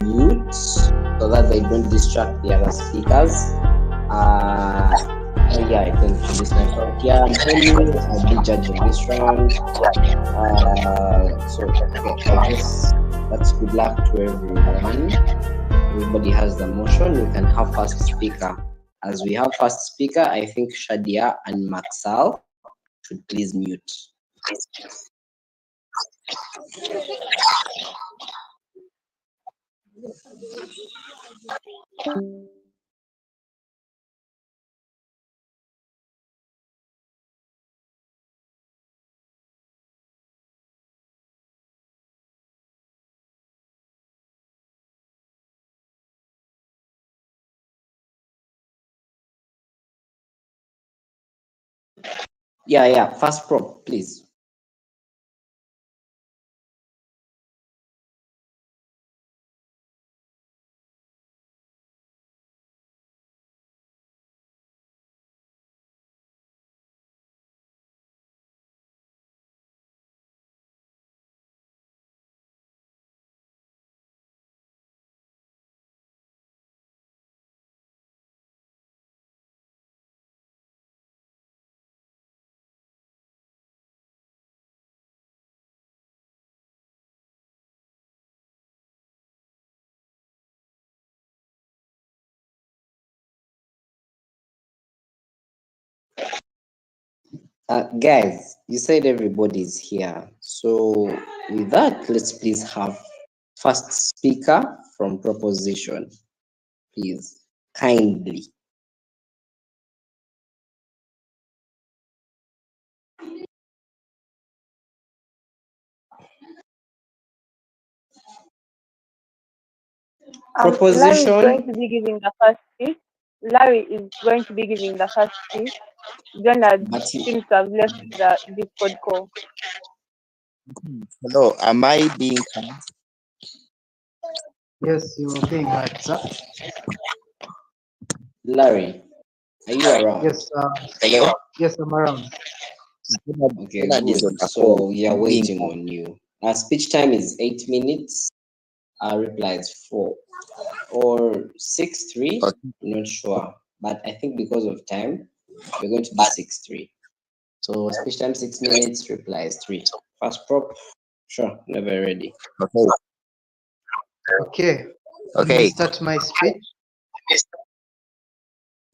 mute so that they don't distract the other speakers. Yeah, I think this network. Yeah, I'm Henry. I'll be judging this round. So okay, I guess that's good luck to everyone. Everybody has the motion. We can have first speaker. As we have first speaker, I think Shadia and Maxal should please mute. Yeah, first prop, please. Guys, you said everybody's here. So with that, let's please have first speaker from proposition, please, kindly. Proposition. Larry is going to be giving the first speech. Larry is going to be giving the first speech. Jonard seems to have left the Discord call. Hello, am I being heard? Yes, you're being heard, sir. Larry, are you around? Yes, yes, I'm around. Okay, good. So we are waiting on you. Our speech time is 8 minutes. Our reply is 4 or 6-3. Okay. I'm not sure, but I think because of time, we're going to do 6-3. So speech time 6 minutes, reply is 3. First prop, sure, never ready. Okay. Okay. Start my speech.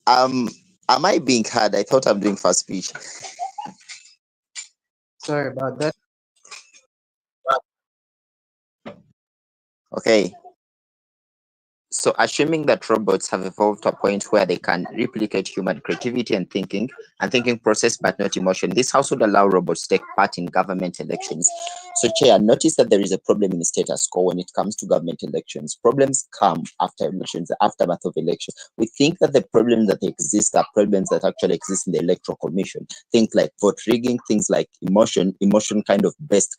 Am I being heard? I thought I'm doing first speech. Sorry about that. Okay. So assuming that robots have evolved to a point where they can replicate human creativity and thinking process, but not emotion, this house would allow robots to take part in government elections. So Chair, notice that there is a problem in status quo when it comes to government elections. Problems come after elections, the aftermath of elections. We think that the problems that exist are problems that actually exist in the Electoral Commission. Things like vote rigging, things like emotion kind of based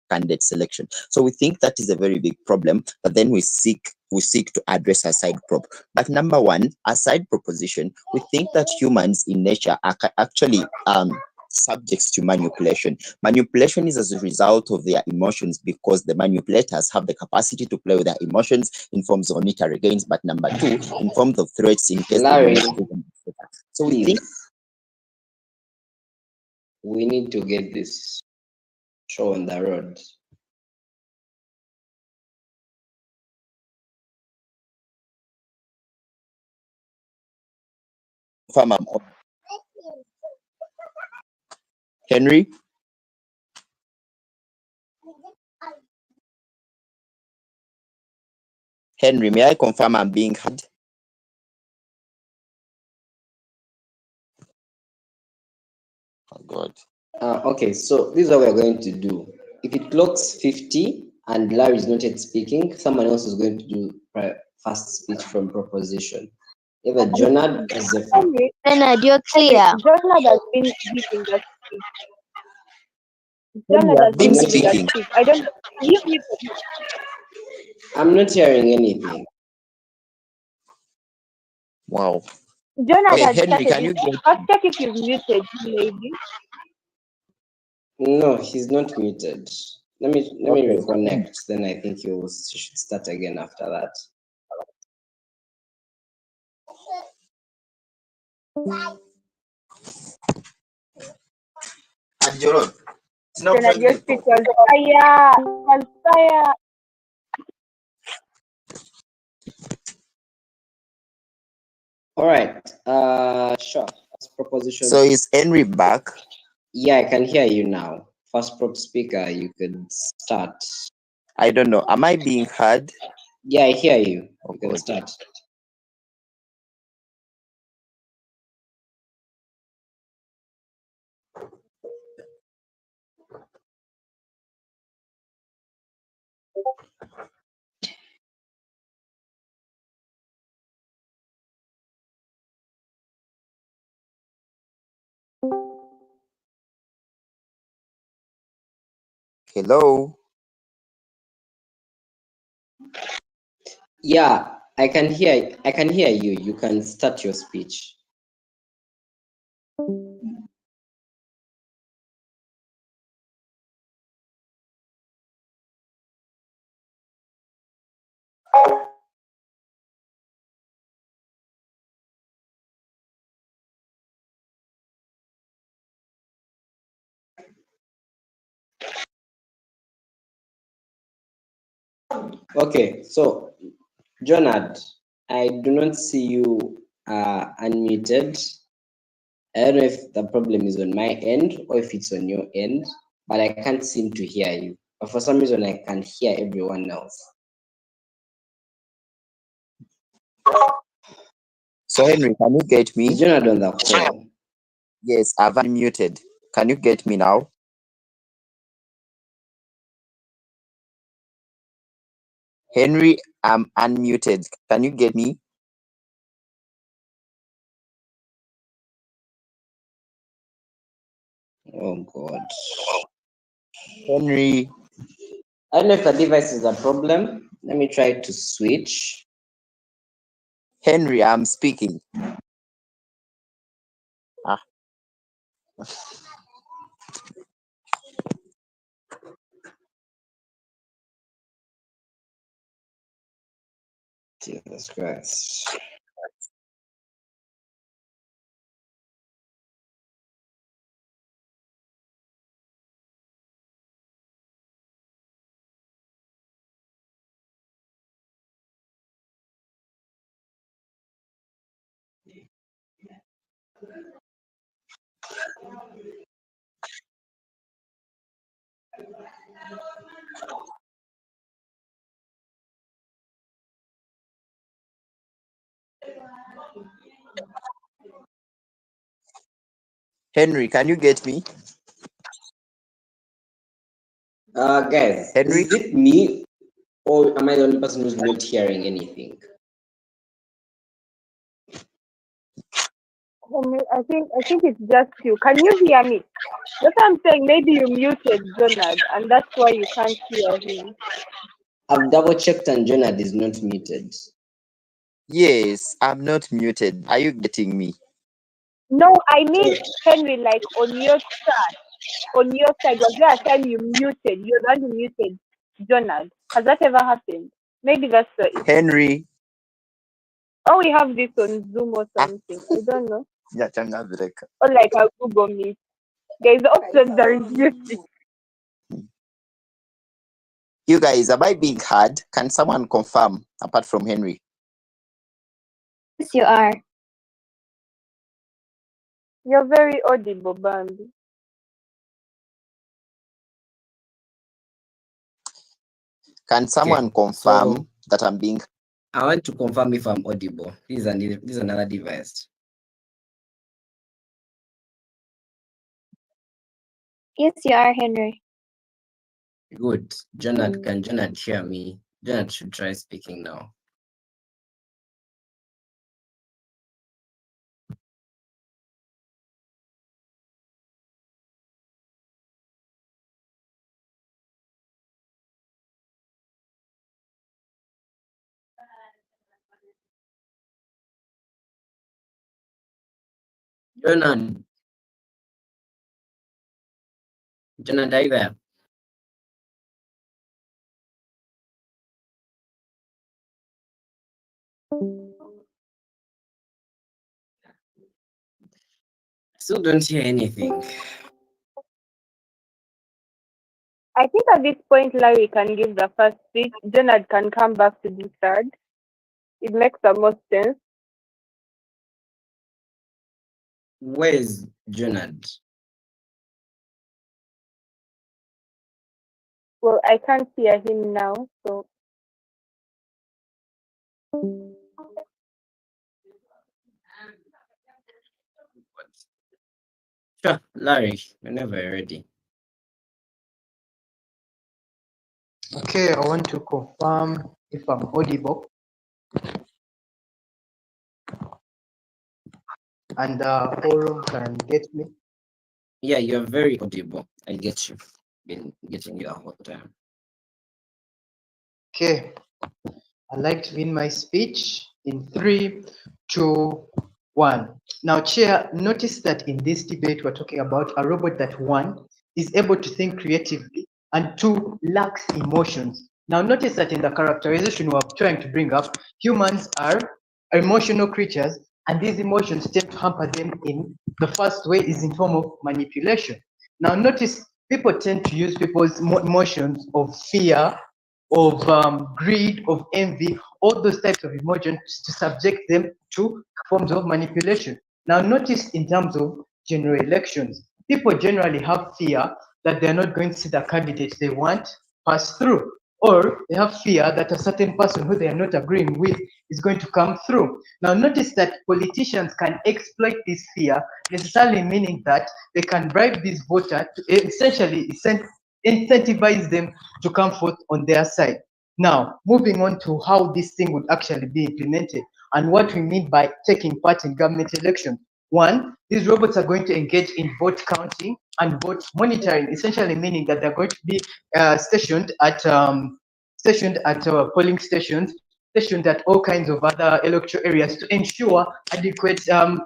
candidate selection. So we think that is a very big problem, but then we seek to address a side prop. But number one, a side proposition, we think that humans in nature are actually subjects to manipulation. Manipulation is as a result of their emotions because the manipulators have the capacity to play with their emotions in forms of monetary gains, but number two, in forms of threats in case Larry, so we think we need to get this show on the road. Henry? Henry, may I confirm I'm being heard? Oh God. Okay, so this is what we're going to do. If it clocks 50 and Larry is not yet speaking, someone else is going to do first speech from proposition. Either Jonard or Zephyr. Jonard, you're clear. Jonard has been giving the speech. Jonard has been giving the speech. I don't. I'm not hearing anything. Wow. Jonard has Henry, can you I'll check if you've muted, maybe. No, he's not muted. Let me reconnect. Then I think you should start again after that. Jonard, your speech was fire. Was fire. All right. Sure. First proposition. So is Henry back? Yeah, I can hear you now. First prop speaker, you could start. I don't know. Am I being heard? Yeah, I hear you. Oh, You can God. start. Hello. Yeah, I can hear you. You can start your speech. Okay, so Jonard, I do not see you unmuted. I don't know if the problem is on my end or if it's on your end, but I can't seem to hear you. But for some reason, I can hear everyone else. So Henry, can you get me? Is Jonard on the call? Yes, I've unmuted. Can you get me now? Henry, I'm unmuted. Can you get me? Oh God. Henry. I don't know if the device is a problem. Let me try to switch. Henry, I'm speaking. Jesus Christ. Henry, can you get me? Guys, Henry? is it me or am I the only person who's not hearing anything? I think it's just you. Can you hear me? That's what I'm saying. Maybe you muted Jonard, and that's why you can't hear him. I've double checked and Jonard is not muted. Yes, I'm not muted. Are you getting me? No, I mean Henry, like on your side. On your side, was there a time you muted? You're the one who muted Jonard. Has that ever happened? Maybe that's the issue. Henry. Oh, we have this on Zoom or something. I don't know. Or like a Google Meet. Guys, the options are reducing. You guys, am I being heard? Can someone confirm apart from Henry? Yes, you are. You're very audible, Bambi. Can someone confirm that I'm being? I want to confirm if I'm audible. This is another device. Yes, you are, Henry. Good. Jonard, can Jonard hear me? Jonard should try speaking now. Jonard. Jonard, are you there? Still don't hear anything. I think at this point, Larry can give the first speech. Jonard can come back to the third. It makes the most sense. Where's Jonard? Well, I can't hear him now, so Sure, Larry, whenever you're ready. Okay, I want to confirm if I'm audible. And forum can get me. Yeah, you're very audible. I get you. Been getting you the whole time. Okay, I'd like to begin my speech in 3, 2, 1. Now, Chair, notice that in this debate, we're talking about a robot that, 1, is able to think creatively, and 2, lacks emotions. Now, notice that in the characterization we're trying to bring up, humans are emotional creatures, and these emotions tend to hamper them in the first way is in form of manipulation. Now, notice people tend to use people's emotions of fear, of greed, of envy, all those types of emotions to subject them to forms of manipulation. Now, notice in terms of general elections, people generally have fear that they're not going to see the candidate they want pass through, or they have fear that a certain person who they are not agreeing with is going to come through. Now, notice that politicians can exploit this fear, necessarily meaning that they can bribe these voters to essentially incentivize them to come forth on their side. Now, moving on to how this thing would actually be implemented and what we mean by taking part in government elections. 1, these robots are going to engage in vote counting and vote monitoring, essentially meaning that they're going to be stationed at polling stations, stationed at all kinds of other electoral areas to ensure adequate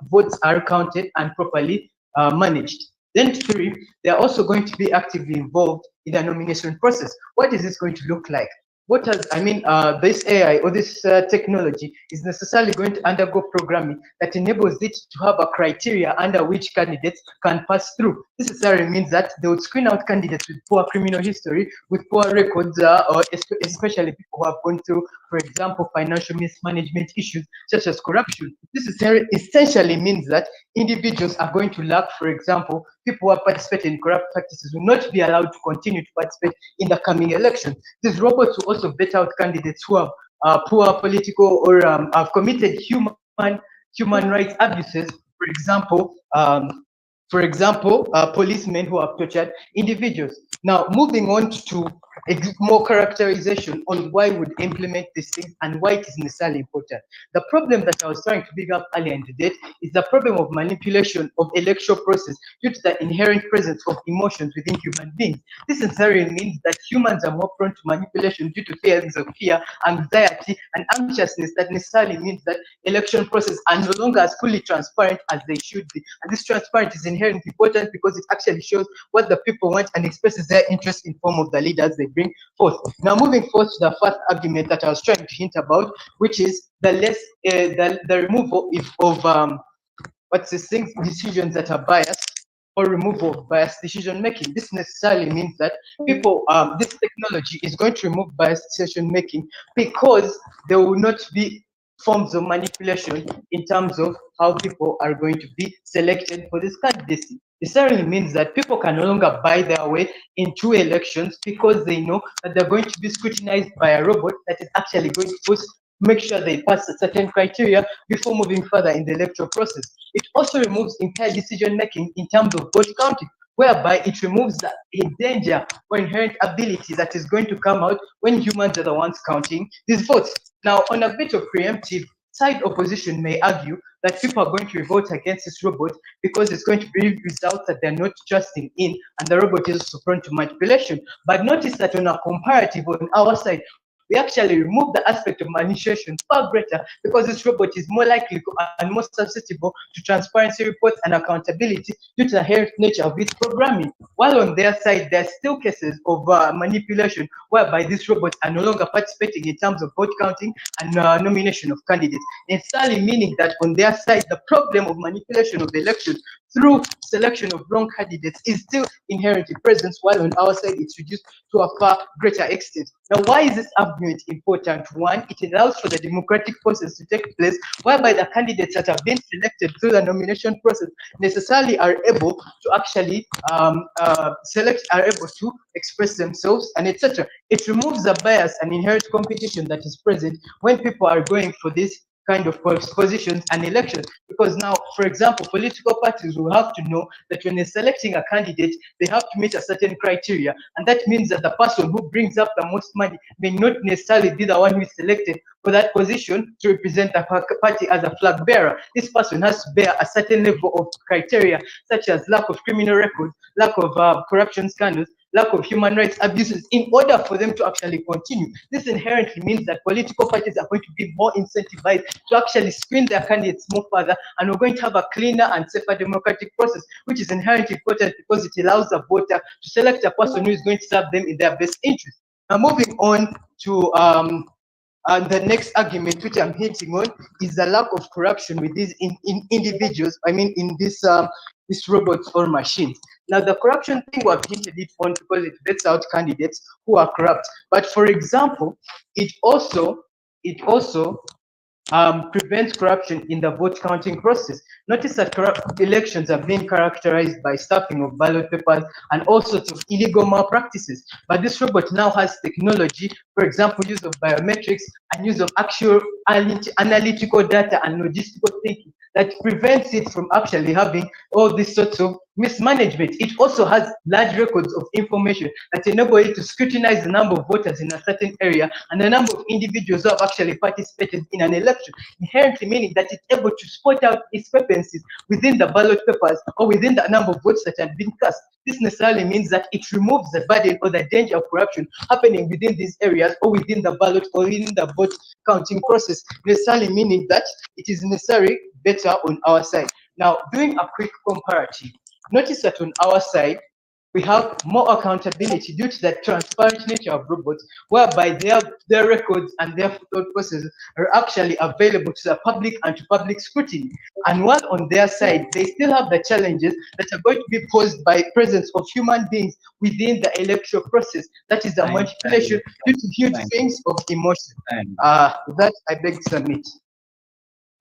votes are counted and properly managed. Then 3, they are also going to be actively involved in the nomination process. What is this going to look like? This AI or this technology is necessarily going to undergo programming that enables it to have a criteria under which candidates can pass through. This necessarily means that they would screen out candidates with poor criminal history, with poor records, or especially people who have gone through, for example, financial mismanagement issues such as corruption. This essentially means that individuals are going to lack, for example, people who have participated in corrupt practices will not be allowed to continue to participate in the coming election. These robots will also vet out candidates who have poor political or have committed human rights abuses. For example, policemen who have tortured individuals. Now, moving on to more characterization on why we would implement these things and why it is necessarily important. The problem that I was trying to bring up earlier in the debate is the problem of manipulation of electoral process due to the inherent presence of emotions within human beings. This necessarily means that humans are more prone to manipulation due to feelings of fear, anxiety, and anxiousness. That necessarily means that election process are no longer as fully transparent as they should be. And this transparency is inherently important because it actually shows what the people want and expresses their interest in form of the leaders they bring forth. Now, moving forth to the first argument that I was trying to hint about, which is the removal of decisions that are biased, or removal of biased decision making. This necessarily means that this technology is going to remove biased decision making because there will not be forms of manipulation in terms of how people are going to be selected for this candidacy. It certainly means that people can no longer buy their way into elections because they know that they're going to be scrutinized by a robot that is actually going to make sure they pass a certain criteria before moving further in the electoral process. It also removes impaired decision making in terms of vote counting, whereby it removes the danger or inherent ability that is going to come out when humans are the ones counting these votes. Now, on a bit of preemptive side, opposition may argue that people are going to revolt against this robot because it's going to be results that they're not trusting in, and the robot is also prone to manipulation. But notice that on a comparative on our side, we actually remove the aspect of manipulation far greater because this robot is more likely and more susceptible to transparency reports and accountability due to the inherent nature of its programming. While on their side, there are still cases of manipulation whereby these robots are no longer participating in terms of vote counting and nomination of candidates. Necessarily meaning that on their side, the problem of manipulation of the elections through selection of wrong candidates is still inherently present, while on our side it's reduced to a far greater extent. Now, why is this argument important? One, it allows for the democratic process to take place, whereby the candidates that have been selected through the nomination process necessarily are able to actually are able to express themselves and etc. It removes the bias and inherent competition that is present when people are going for this kind of positions and elections, because now, for example, political parties will have to know that when they're selecting a candidate, they have to meet a certain criteria, and that means that the person who brings up the most money may not necessarily be the one who is selected for that position to represent the party as a flag bearer. This person has to bear a certain level of criteria, such as lack of criminal records, lack of corruption scandals, lack of human rights abuses, in order for them to actually continue. This inherently means that political parties are going to be more incentivized to actually screen their candidates more further, and we're going to have a cleaner and safer democratic process, which is inherently important because it allows the voter to select a person who is going to serve them in their best interest. Now, moving on to the next argument, which I'm hinting on, is the lack of corruption with these individuals. I mean, in this robots or machines. Now, the corruption thing we've hinted it on because it vets out candidates who are corrupt. But for example, it also prevents corruption in the vote counting process. Notice that corrupt elections have been characterized by stuffing of ballot papers and all sorts of illegal malpractices. But this robot now has technology, for example, use of biometrics and use of actual analytical data and logistical thinking that prevents it from actually having all these sorts of mismanagement. It also has large records of information that enable it to scrutinize the number of voters in a certain area and the number of individuals who have actually participated in an election, inherently meaning that it's able to spot out discrepancies within the ballot papers or within the number of votes that have been cast. This necessarily means that it removes the burden or the danger of corruption happening within these areas or within the ballot or within the vote counting process, necessarily meaning that it is necessary better on our side. Now, doing a quick comparative, notice that on our side, we have more accountability due to the transparent nature of robots, whereby their records and their thought processes are actually available to the public and to public scrutiny. And while on their side, they still have the challenges that are going to be posed by presence of human beings within the electoral process. That is the manipulation due to huge things of emotion. That I beg to submit.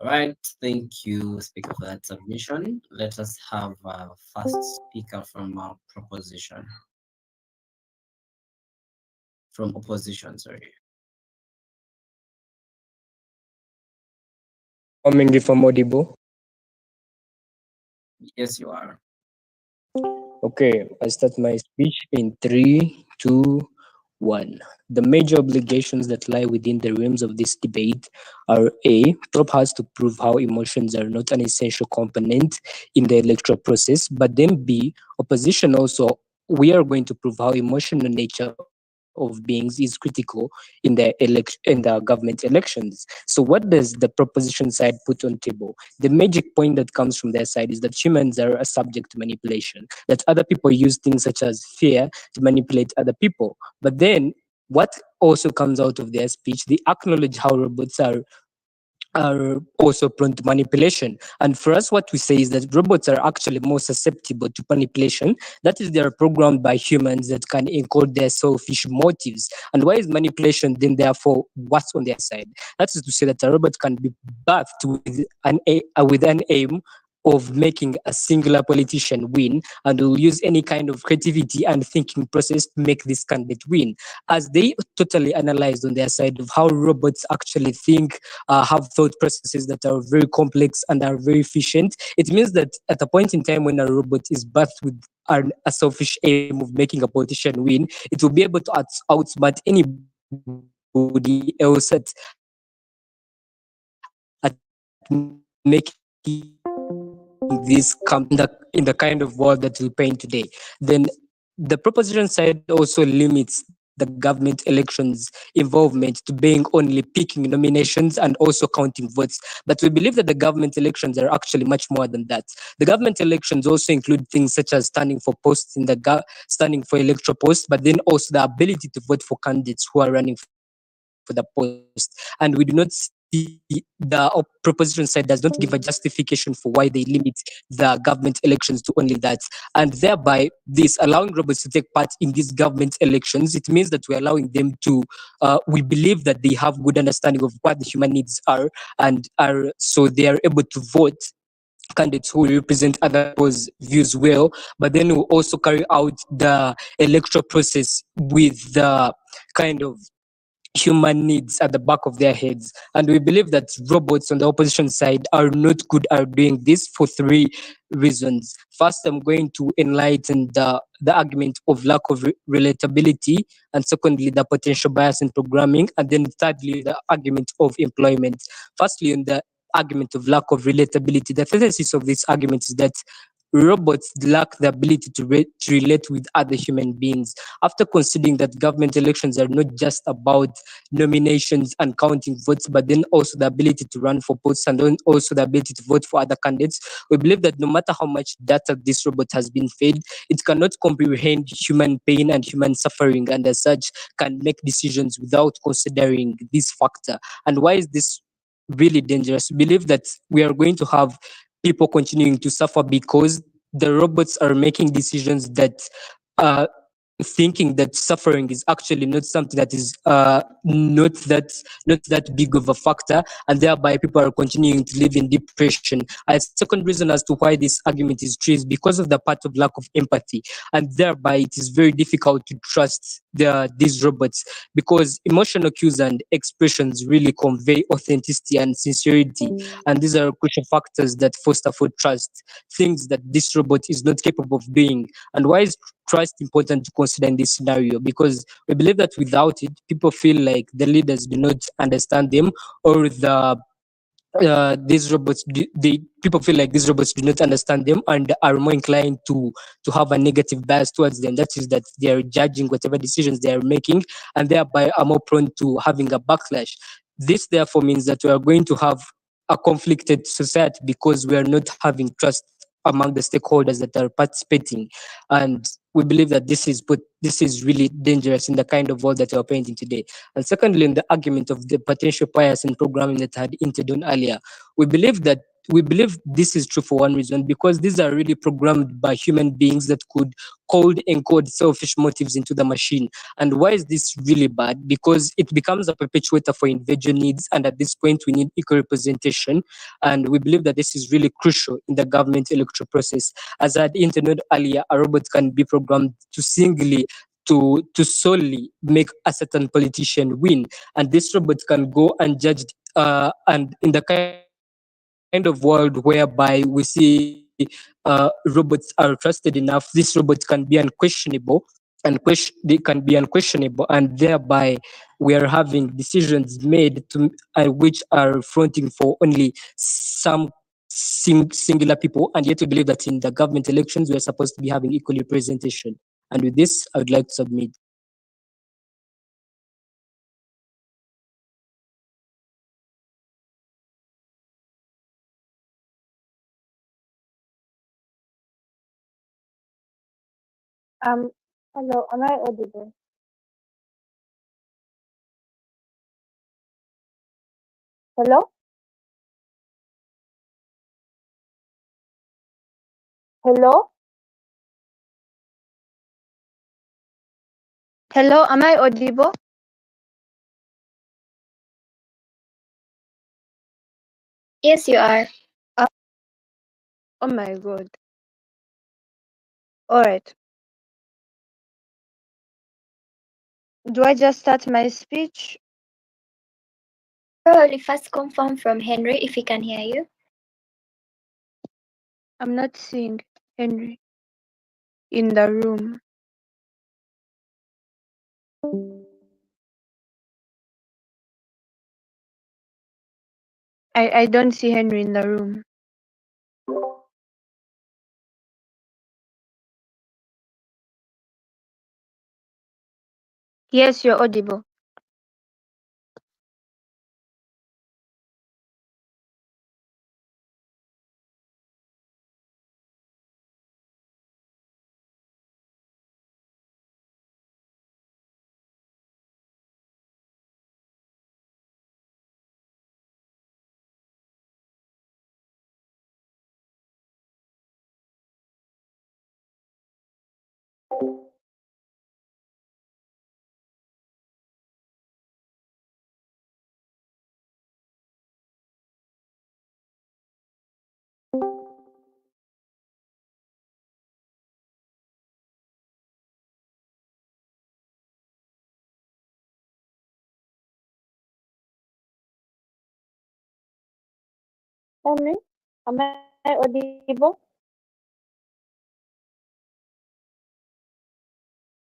All right, thank you, Speaker, for that submission. Let us have a first speaker from our proposition. From opposition, sorry. Coming from audible. Yes, you are. Okay, I start my speech in 3, 2, 1. The major obligations that lie within the realms of this debate are A, Prop has to prove how emotions are not an essential component in the electoral process, but then B, opposition also, we are going to prove how emotional nature of beings is critical in the government elections. So what does the proposition side put on table? The magic point that comes from their side is that humans are a subject to manipulation, that other people use things such as fear to manipulate other people. But then what also comes out of their speech, they acknowledge how robots are also prone to manipulation. And for us, what we say is that robots are actually more susceptible to manipulation. That is, they are programmed by humans that can encode their selfish motives. And why is manipulation then therefore what's on their side? That is to say that a robot can be birthed with an aim of making a singular politician win, and will use any kind of creativity and thinking process to make this candidate win. As they totally analyzed on their side of how robots actually think, have thought processes that are very complex and are very efficient, it means that at a point in time when a robot is birthed with a selfish aim of making a politician win, it will be able to outsmart anybody else at making this come in the kind of world that we paint today. Then the proposition side also limits the government elections involvement to being only picking nominations and also counting votes. But we believe that the government elections are actually much more than that. The government elections also include things such as standing for posts standing for electoral posts, but then also the ability to vote for candidates who are running for the post. And we do not see proposition side does not give a justification for why they limit the government elections to only that, and thereby this allowing robots to take part in these government elections, it means that we're allowing them to we believe that they have good understanding of what the human needs are, and are so they are able to vote candidates who represent other people's views well, but then will also carry out the electoral process with the kind of human needs at the back of their heads. And we believe that robots on the opposition side are not good at doing this for three reasons. First, I'm going to enlighten the argument of lack of relatability, and secondly, the potential bias in programming, and then thirdly, the argument of employment. Firstly, on the argument of lack of relatability, the thesis of this argument is that robots lack the ability to relate with other human beings. After considering that government elections are not just about nominations and counting votes, but then also the ability to run for posts and then also the ability to vote for other candidates, we believe that no matter how much data this robot has been fed, it cannot comprehend human pain and human suffering, and as such can make decisions without considering this factor. And why is this really dangerous? We believe that we are going to have people continuing to suffer because the robots are making decisions that thinking that suffering is actually not something that is not that big of a factor, and thereby people are continuing to live in depression. A second reason as to why this argument is true is because of the part of lack of empathy, and thereby it is very difficult to trust these robots, because emotional cues and expressions really convey authenticity and sincerity, and these are crucial factors that foster for trust, things that this robot is not capable of doing. And why is trust important to consider in this scenario? Because we believe that without it, people feel like the leaders do not understand them, or these robots people feel like these robots do not understand them and are more inclined to have a negative bias towards them. That is, that they are judging whatever decisions they are making, and thereby are more prone to having a backlash. This therefore means that we are going to have a conflicted society because we are not having trust among the stakeholders that are participating. And we believe that this is really dangerous in the kind of world that we are painting today. And secondly, in the argument of the potential bias in programming that I had hinted on earlier, we believe this is true for one reason, because these are really programmed by human beings that could code encode selfish motives into the machine. And why is this really bad? Because it becomes a perpetuator for individual needs, and at this point we need equal representation. And we believe that this is really crucial in the government electoral process. As I had hinted earlier, a robot can be programmed to solely make a certain politician win, and this robot can go and judge. And in the kind of world whereby we see robots are trusted enough, this robot can be unquestionable, they can be unquestionable, and thereby we are having decisions made to which are fronting for only some singular people. And yet we believe that in the government elections we are supposed to be having equal representation. And with this, I would like to submit. Hello, am I audible? Hello? Hello? Hello, am I audible? Yes, you are. Oh my god. Alright. Do I just start my speech? Probably first confirm from Henry if he can hear you. I'm not seeing Henry in the room. I don't see Henry in the room. Yes, you're audible. Henry, am I audible?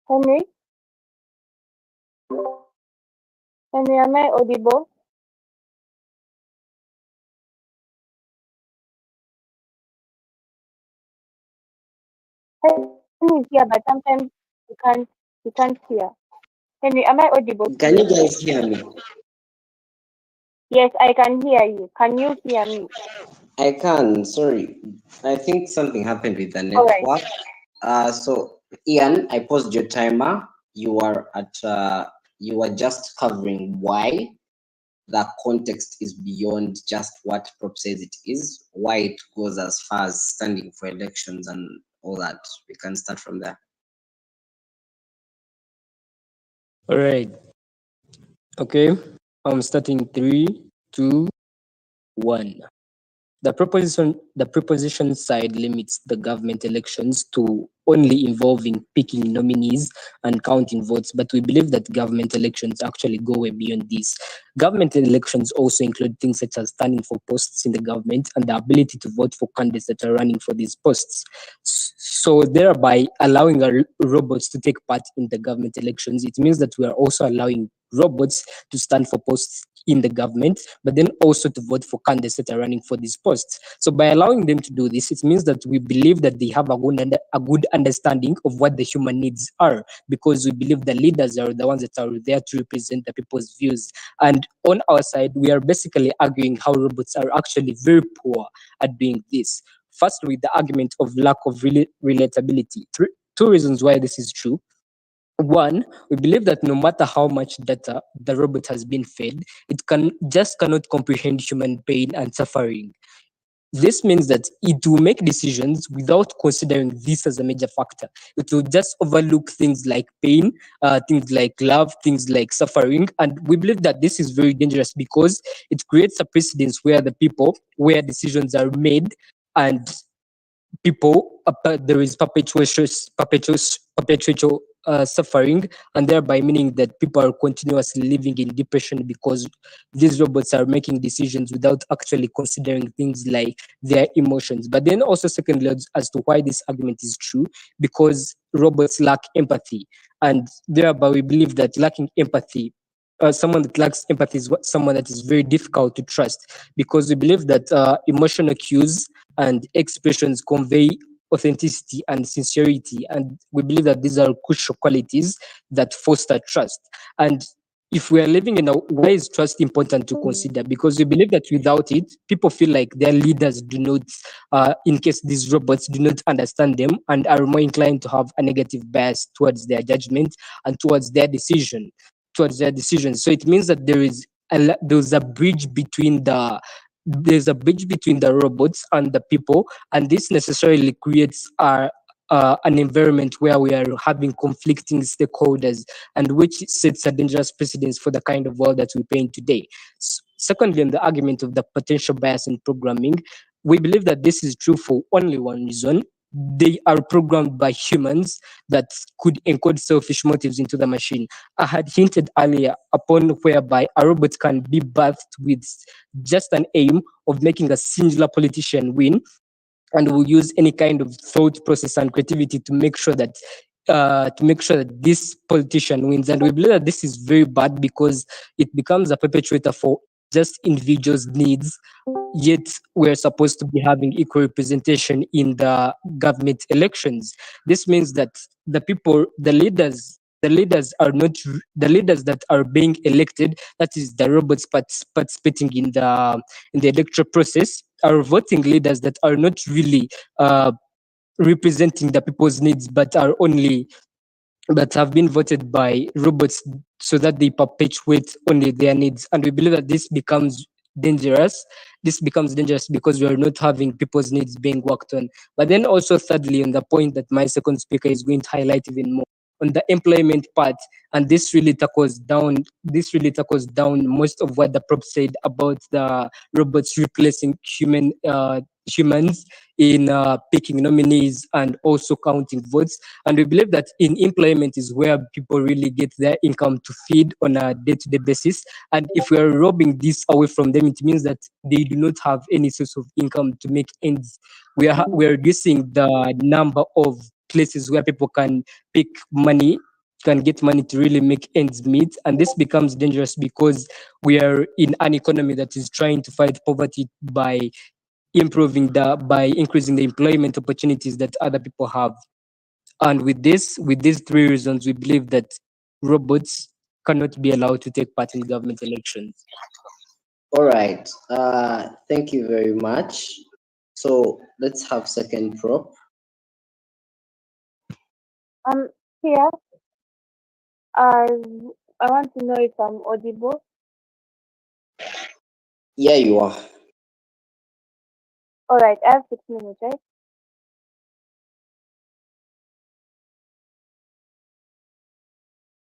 Henry, Henry, am I audible? Henry is here, but sometimes you can't hear. Henry, am I audible to Can you? you guys hear me? Yes, I can hear you. Can you hear me? I can. Sorry, I think something happened with the All right. network. So Ian, I paused your timer. You are at. You were just covering why the context is beyond just what Prop says it is. Why it goes as far as standing for elections and all that. We can start from there. All right. Okay. I'm starting 3, 2, 1. The proposition side limits the government elections to only involving picking nominees and counting votes, but we believe that government elections actually go way beyond this. Government elections also include things such as standing for posts in the government and the ability to vote for candidates that are running for these posts. So thereby allowing our robots to take part in the government elections, it means that we are also allowing robots to stand for posts in the government, but then also to vote for candidates that are running for these posts. So by allowing them to do this, it means that we believe that they have a good understanding of what the human needs are, because we believe the leaders are the ones that are there to represent the people's views. And on our side, we are basically arguing how robots are actually very poor at doing this. First, with the argument of lack of relatability. Two reasons why this is true. One, we believe that no matter how much data the robot has been fed, it cannot comprehend human pain and suffering. This means that it will make decisions without considering this as a major factor. It will just overlook things like pain, things like love, things like suffering. And we believe that this is very dangerous because it creates a precedence where decisions are made and there is perpetual suffering, and thereby meaning that people are continuously living in depression because these robots are making decisions without actually considering things like their emotions. But then also, secondly, as to why this argument is true, because robots lack empathy, and thereby we believe that lacking empathy, someone that lacks empathy is someone that is very difficult to trust, because we believe that emotional cues and expressions convey authenticity and sincerity, and we believe that these are crucial qualities that foster trust. And if we are living in a, why is trust important to consider? Because we believe that without it, people feel like their leaders do not, in case these robots do not understand them, and are more inclined to have a negative bias towards their judgment and towards their decisions. So it means that there's a bridge between the robots and the people, and this necessarily creates an environment where we are having conflicting stakeholders, and which sets a dangerous precedence for the kind of world that we paint today. Secondly, in the argument of the potential bias in programming, we believe that this is true for only one reason. They are programmed by humans that could encode selfish motives into the machine. I had hinted earlier upon whereby a robot can be birthed with just an aim of making a singular politician win, and will use any kind of thought process and creativity to make sure that this politician wins. And we believe that this is very bad because it becomes a perpetuator for just individuals' needs, yet we're supposed to be having equal representation in the government elections. This means that the leaders that are being elected, that is the robots participating in the electoral process, are voting leaders that are not really representing the people's needs, but have been voted by robots so that they perpetuate only their needs. And we believe that this becomes dangerous. This becomes dangerous because we are not having people's needs being worked on. But then also, thirdly, on the point that my second speaker is going to highlight even more, on the employment part, and this really tackles down most of what the prop said about the robots replacing humans in picking nominees and also counting votes. And we believe that in employment is where people really get their income to feed on a day-to-day basis. And if we are robbing this away from them, it means that they do not have any source of income to make ends. We are reducing the number of places where people can pick money, can get money to really make ends meet. And this becomes dangerous because we are in an economy that is trying to fight poverty by increasing the employment opportunities that other people have. And with these three reasons, we believe that robots cannot be allowed to take part in government elections. All right. Thank you very much. So let's have second prop. Here, I want to know if I'm audible. Yeah, you are. All right, I have 6 minutes, right?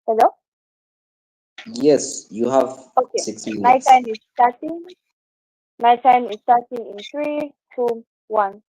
Hello? Yes, you have Okay. 6 My minutes. time is starting. My time is starting in 3, 2, 1.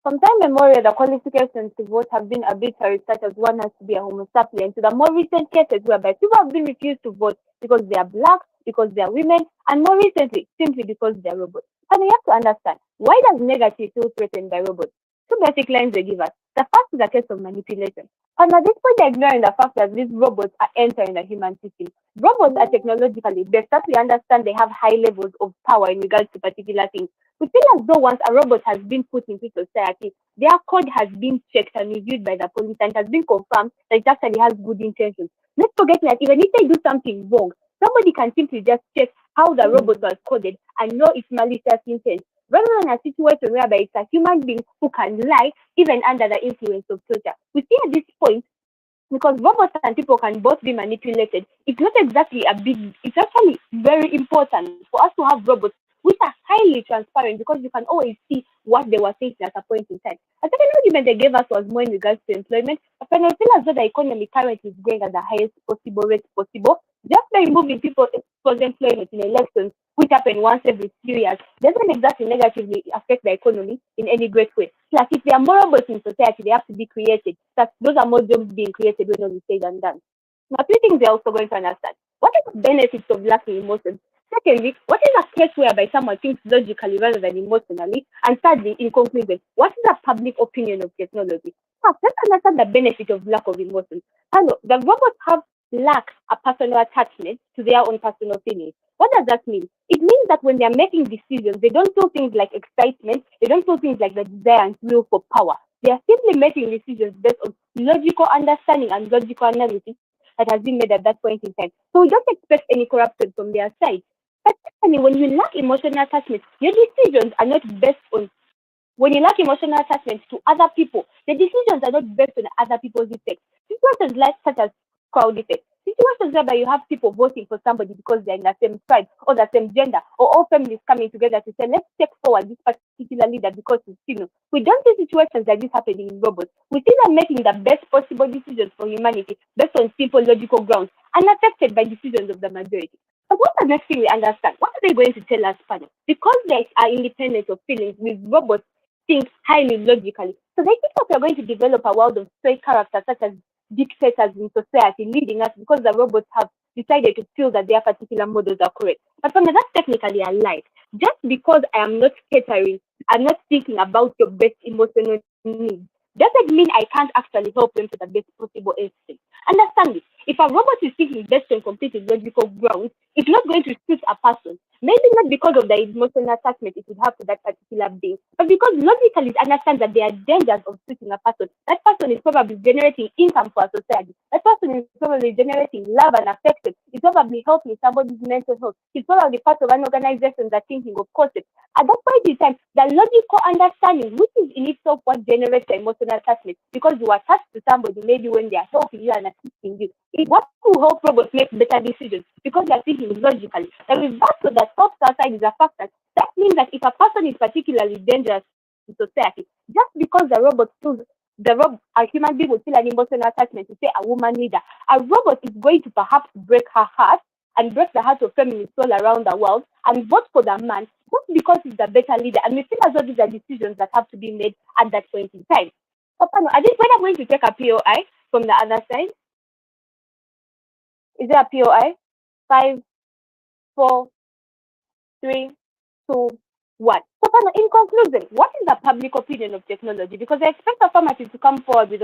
From time immemorial, the qualifications to vote have been arbitrary, such as one has to be a Homo sapien, to the more recent cases whereby people have been refused to vote because they are black, because they are women, and more recently, simply because they are robots. And we have to understand, why does negative feel threatened by robots? Two basic lines they give us. The first is a case of manipulation. And at this point, they're ignoring the fact that these robots are entering the human system. Robots are technologically based, that we understand they have high levels of power in regards to particular things. We feel as though once a robot has been put into society, their code has been checked and reviewed by the police and has been confirmed that it actually has good intentions. Let's forget that even if they do something wrong, somebody can simply just check how the robot was coded and know its malicious intent, rather than a situation whereby it's a human being who can lie even under the influence of torture. We see at this point, because robots and people can both be manipulated, it's not exactly it's actually very important for us to have robots which are highly transparent, because you can always see what they were thinking at a point in time. A second argument they gave us was more in regards to employment. But I feel as though the economy currently is growing at the highest possible rate possible. Just by removing people's employment in elections, which happen once every few years, doesn't exactly negatively affect the economy in any great way. Plus, if there are more robots in society, they have to be created. That those are more jobs being created when all is said and done. Now, two things they're also going to understand. What are the benefits of lacking emotions? Secondly, what is a case whereby someone thinks logically rather than emotionally? And thirdly, in conclusion, what is the public opinion of technology? Now, let's understand the benefit of lack of emotions. Hello, the robots lack a personal attachment to their own personal feelings. What does that mean? It means that when they are making decisions, they don't feel things like excitement, they don't feel things like the desire and will for power. They are simply making decisions based on logical understanding and logical analysis that has been made at that point in time. So we don't expect any corruption from their side. But when you lack emotional attachment, your decisions are not based on, when you lack emotional attachment to other people, the decisions are not based on other people's effects. Situations like such as crowd effect. Situations whereby you have people voting for somebody because they're in the same tribe or the same gender, or all families coming together to say, let's take forward this particular leader because it's female. We don't see situations like this happening in robots. We see them making the best possible decisions for humanity based on simple logical grounds, unaffected by decisions of the majority. But what the next thing we understand? What are they going to tell us, panel? Because they are independent of feelings, with robots think highly logically. So they think that we are going to develop a world of straight characters such as dictators in society, leading us because the robots have decided to feel that their particular models are correct. But from that's technically a lie. Just because I am not catering, I'm not thinking about your best emotional needs, doesn't mean I can't actually help them to the best possible extent. Understand this. If a robot is thinking based on completely logical grounds, it's not going to suit a person. Maybe not because of the emotional attachment it would have to that particular being, but because logically it understands that there are dangers of suiting a person. That person is probably generating income for a society. That person is probably generating love and affection. It's probably helping somebody's mental health. It's probably part of an organization that's thinking of concepts. At that point in time, the logical understanding, which is in itself what generates the emotional attachment, because you are attached to somebody maybe when they are helping you and assisting you. It what will help robots make better decisions because they are thinking logically. The reverse of that top side is the fact that means that if a person is particularly dangerous to society, just because the robot feels a human being would feel an emotional attachment to say a woman leader, a robot is going to perhaps break her heart and break the heart of feminists all around the world and vote for the man just because he's a better leader. And we feel as though these are decisions that have to be made at that point in time. Papa, no, are they going to take a POI from the other side? Is there a POI? 5, 4, 3, 2, 1. So, in conclusion, what is the public opinion of technology? Because I expect Affirmative to come forward with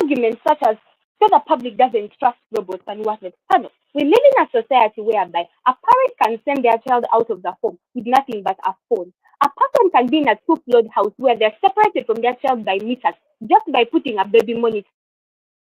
arguments such as, so the public doesn't trust robots and whatnot. We live in a society whereby a parent can send their child out of the home with nothing but a phone. A person can be in a two-floored house where they're separated from their child by meters just by putting a baby monitor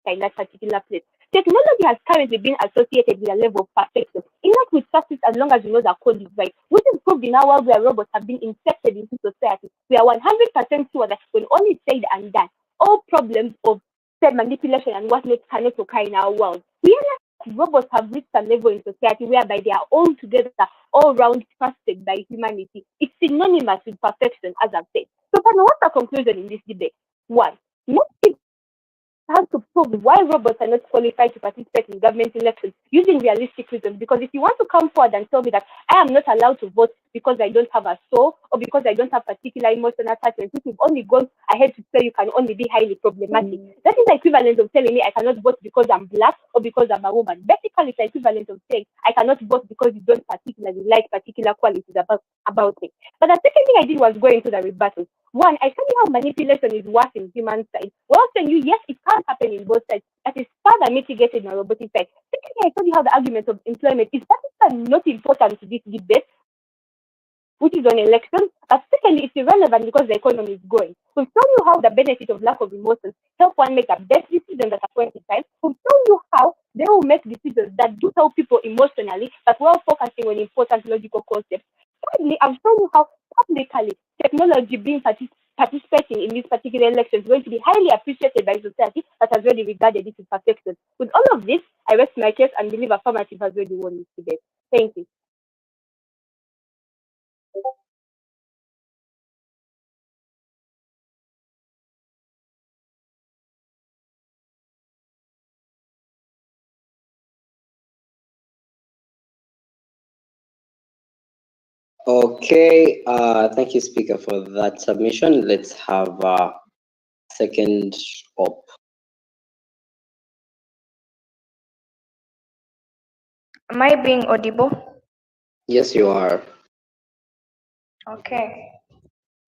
in that particular place. Technology has currently been associated with a level of perfection, enough with success as long as you know the code is right, which is proved in our world where robots have been incepted into society. We are 100% sure that when all is said and done, all problems of manipulation and whatnot cannot occur in our world. We realize robots have reached a level in society whereby they are all together, all round trusted by humanity. It's synonymous with perfection, as I've said. So, what's the conclusion in this debate? One, most has to prove why robots are not qualified to participate in government elections using realistic reasons. Because if you want to come forward and tell me that I am not allowed to vote because I don't have a soul or because I don't have particular emotional attachment, which you've only gone ahead to say you can only be highly problematic. That is the equivalent of telling me I cannot vote because I'm black or because I'm a woman. Basically, it's the equivalent of saying I cannot vote because you don't particularly like particular qualities about it. But the second thing I did was go into the rebuttals. One, I tell you how manipulation is worse in human side. Well, telling you, yes, it can happen in both sides. That is further mitigated in a robotic side. Secondly, I told you how the argument of employment is not important to this debate, which is on elections. But secondly, it's irrelevant because the economy is growing. We've shown you how the benefit of lack of emotions help one make the best decisions at a point in time. We've shown you how they will make decisions that do help people emotionally, but while focusing on important logical concepts. Thirdly, I've shown you how publicly technology being participating in this particular election is going to be highly appreciated by society that has already regarded this as perfection. With all of this, I rest my case and believe Affirmative has already won this debate. Thank you. Okay, thank you, Speaker, for that submission. Let's have a second op. Am I being audible? Yes, you are. Okay.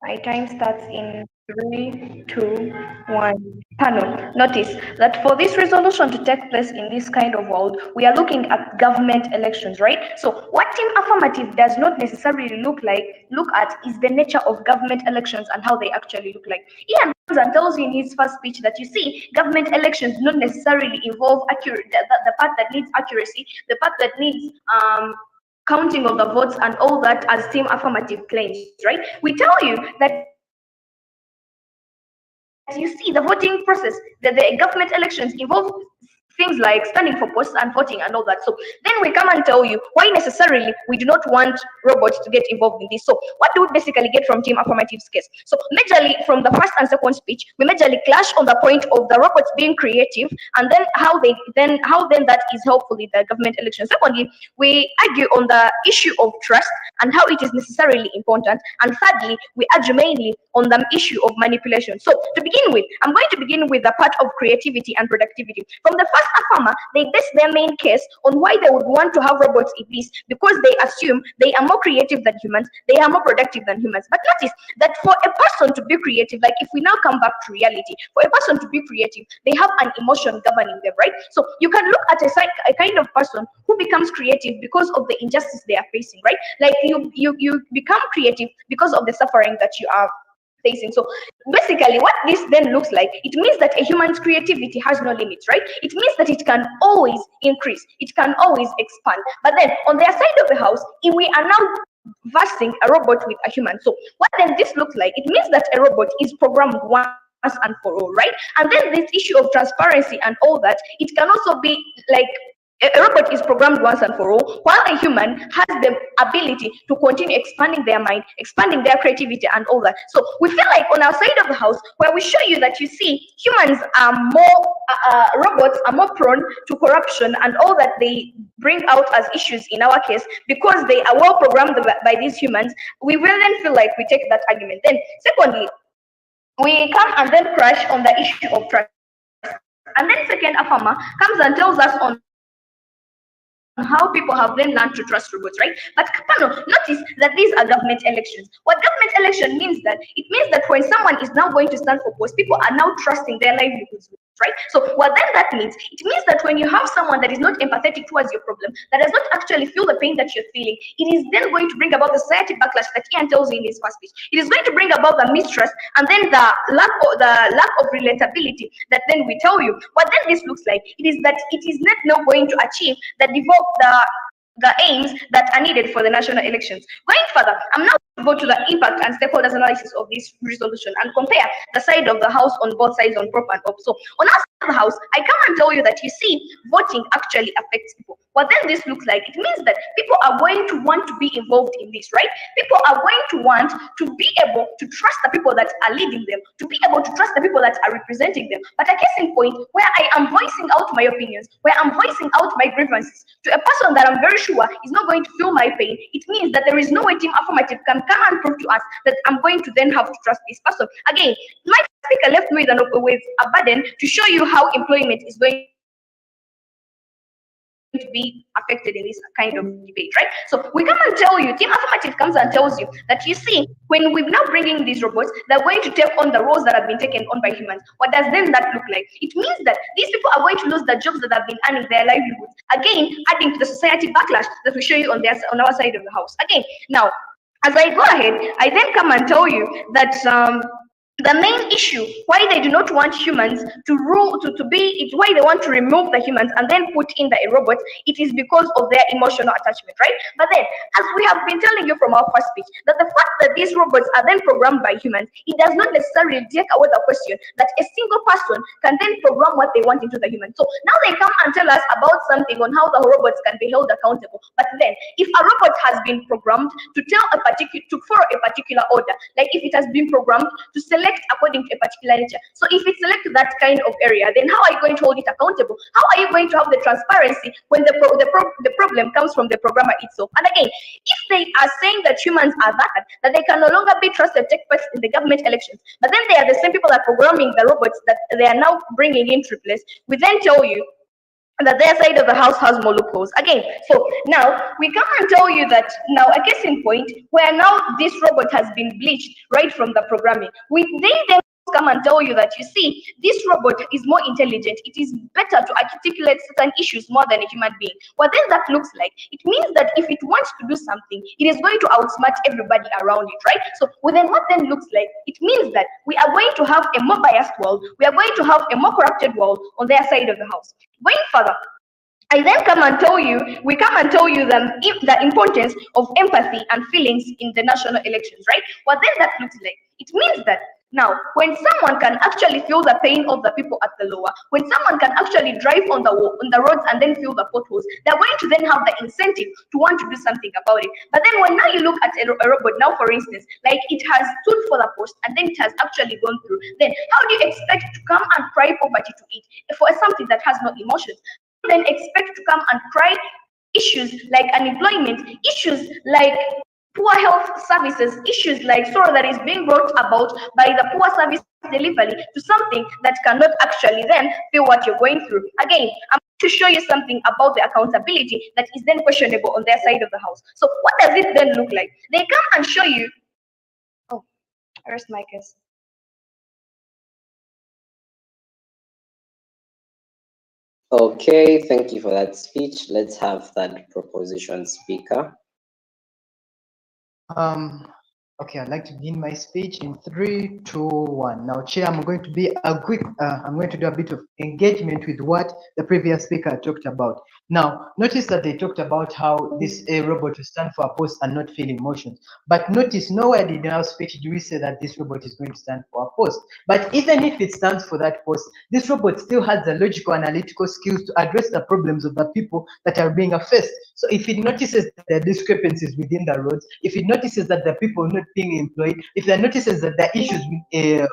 My time starts in 3, 2, 1. Panel, notice that for this resolution to take place in this kind of world, we are looking at government elections, right? So what Team Affirmative does not necessarily look at is the nature of government elections and how they actually look like. Ian tells you in his first speech that you see government elections do not necessarily involve the part that needs accuracy, the part that needs counting of the votes and all that as Team Affirmative claims, right? We tell you that you see the voting process, that the government elections involve things like standing for posts and voting and all that. So then we come and tell you why necessarily we do not want robots to get involved in this. So what do we basically get from Team Affirmative's case? So majorly from the first and second speech, we majorly clash on the point of the robots being creative and then how that is helpful in the government elections. Secondly, we argue on the issue of trust and how it is necessarily important. And thirdly, we argue mainly on the issue of manipulation. So to begin with, I'm going to begin with the part of creativity and productivity. From the first Affirmer, they base their main case on why they would want to have robots in this, because they assume they are more creative than humans, they are more productive than humans. But notice that for a person to be creative, like if we now come back to reality, for a person to be creative, they have an emotion governing them, right? So you can look at a kind of person who becomes creative because of the injustice they are facing, right? Like you become creative because of the suffering that you are facing. So basically what this then looks like, it means that a human's creativity has no limits, right? It means that it can always increase, it can always expand. But then on their side of the house, if we are now versing a robot with a human, so what then this looks like, it means that a robot is programmed once and for all, right? And then this issue of transparency and all that, it can also be like a robot is programmed once and for all, while a human has the ability to continue expanding their mind, expanding their creativity and all that. So we feel like on our side of the house, where we show you that you see humans are more, robots are more prone to corruption and all that they bring out as issues in our case, because they are well programmed by these humans, we will then feel like we take that argument. Then secondly, we come and then crash on the issue of trust. And then second, Afama comes and tells us on how people have then learned to trust robots, right? But Kapano, notice that these are government elections. What government election means that it means that when someone is now going to stand for post, people are now trusting their livelihoods, right? So what then that means, it means that when you have someone that is not empathetic towards your problem, that does not actually feel the pain that you're feeling, it is then going to bring about the society backlash that Ian tells you in his first speech. It is going to bring about the mistrust and then the lack of relatability that then we tell you. What then this looks like, it is that it is not now going to achieve the aims that are needed for the national elections. Going further, I'm now going to go to the impact and stakeholders analysis of this resolution and compare the side of the house on both sides, on prop and op. So on our side of the house, I come and tell you that you see, voting actually affects people. What then this looks like, it means that people are going to want to be involved in this, right? People are going to want to be able to trust the people that are leading them, to be able to trust the people that are representing them. But a case in point where I am voicing out my opinions, where I'm voicing out my grievances to a person that I'm very sure is not going to feel my pain, it means that there is no way Team Affirmative can come and prove to us that I'm going to then have to trust this person. Again, my speaker left me with a burden to show you how employment is going to be affected in this kind of debate, right? So we come and tell you, Team Affirmative comes and tells you that you see, when we're now bringing these robots, they're going to take on the roles that have been taken on by humans. What does then that look like? It means that these people are going to lose the jobs that have been earning their livelihoods. Again, adding to the society backlash that we show you on our side of the house. Again, now, as I go ahead, I then come and tell you that the main issue why they do not want humans to rule, why they want to remove the humans and then put in the robots, it is because of their emotional attachment, right? But then, as we have been telling you from our first speech, that the fact that these robots are then programmed by humans, it does not necessarily take away the question that a single person can then program what they want into the human. So now they come and tell us about something on how the robots can be held accountable. But then, if a robot has been programmed to follow a particular order, like if it has been programmed to select according to a particular nature. So if it selects that kind of area, then how are you going to hold it accountable? How are you going to have the transparency when the problem comes from the programmer itself? And again, if they are saying that humans are that they can no longer be trusted to take part in the government elections, but then they are the same people that are programming the robots that they are now bringing in to replace, we then tell you that their side of the house has more loopholes. Again, so now we come and tell you that now a case in point where now this robot has been bleached right from the programming. They then come and tell you that you see, this robot is more intelligent. It is better to articulate certain issues more than a human being. What then that looks like, it means that if it wants to do something, it is going to outsmart everybody around it, right? So within what then looks like, it means that we are going to have a more biased world. We are going to have a more corrupted world on their side of the house. Going further, we come and tell you the importance of empathy and feelings in the national elections, right? What then that looks like, it means that now, when someone can actually feel the pain of the people at the lower, when someone can actually drive on the roads and then feel the potholes, they're going to then have the incentive to want to do something about it. But then when now you look at a robot, now for instance, like it has stood for the post and then it has actually gone through, then how do you expect to come and cry poverty to it for something that has no emotions? Then expect to come and cry issues like unemployment, issues like poor health services, issues like sorrow that is being brought about by the poor service delivery to something that cannot actually then feel what you're going through. Again, I'm going to show you something about the accountability that is then questionable on their side of the house. So what does it then look like? They come and show you, oh, where's my case? Okay, thank you for that speech. Let's have that proposition speaker. Okay, I'd like to begin my speech in 3, 2, 1. Now, Chair, I'm going to be a quick, I'm going to do a bit of engagement with what the previous speaker talked about. Now, notice that they talked about how this robot will stand for a post and not feel emotions. But notice nowhere in our speech do we say that this robot is going to stand for a post. But even if it stands for that post, this robot still has the logical analytical skills to address the problems of the people that are being affected. So if it notices the discrepancies within the roads, if it notices that the people not being employed, if it notices that the issues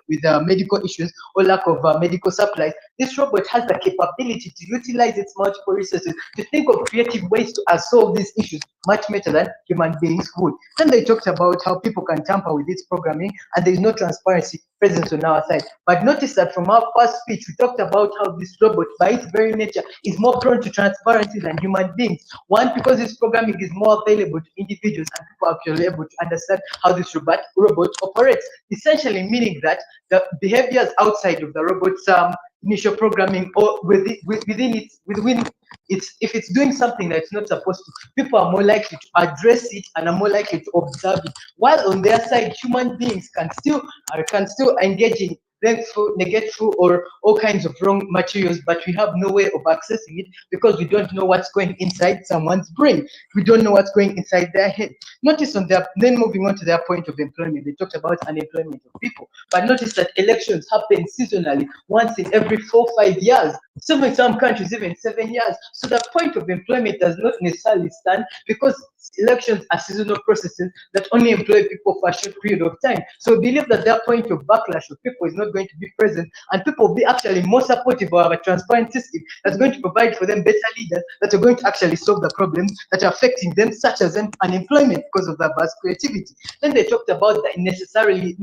with medical issues or lack of medical supplies, this robot has the capability to utilize its multiple resources to think of creative ways to solve these issues much better than human beings would. Then they talked about how people can tamper with its programming and there is no transparency present on our side. But notice that from our first speech, we talked about how this robot, by its very nature, is more prone to transparency than human beings. One, because this programming is more available to individuals and people are actually able to understand how this robot operates, essentially meaning that the behaviors outside of the robot's initial programming or within its, if it's doing something that it's not supposed to, people are more likely to address it and are more likely to observe it. While on their side, human beings can still engage in then through negate through or all kinds of wrong materials, but we have no way of accessing it because we don't know what's going inside someone's brain. We don't know what's going inside their head. Notice on their, then moving on to their point of employment, they talked about unemployment of people, but notice that elections happen seasonally once in every 4-5 years. In some countries, even 7 years. So the point of employment does not necessarily stand because elections are seasonal processes that only employ people for a short period of time. So we believe that their point of backlash of people is not going to be present, and people will be actually more supportive of a transparent system that's going to provide for them better leaders that are going to actually solve the problems that are affecting them, such as unemployment because of their vast creativity. Then they talked about the necessity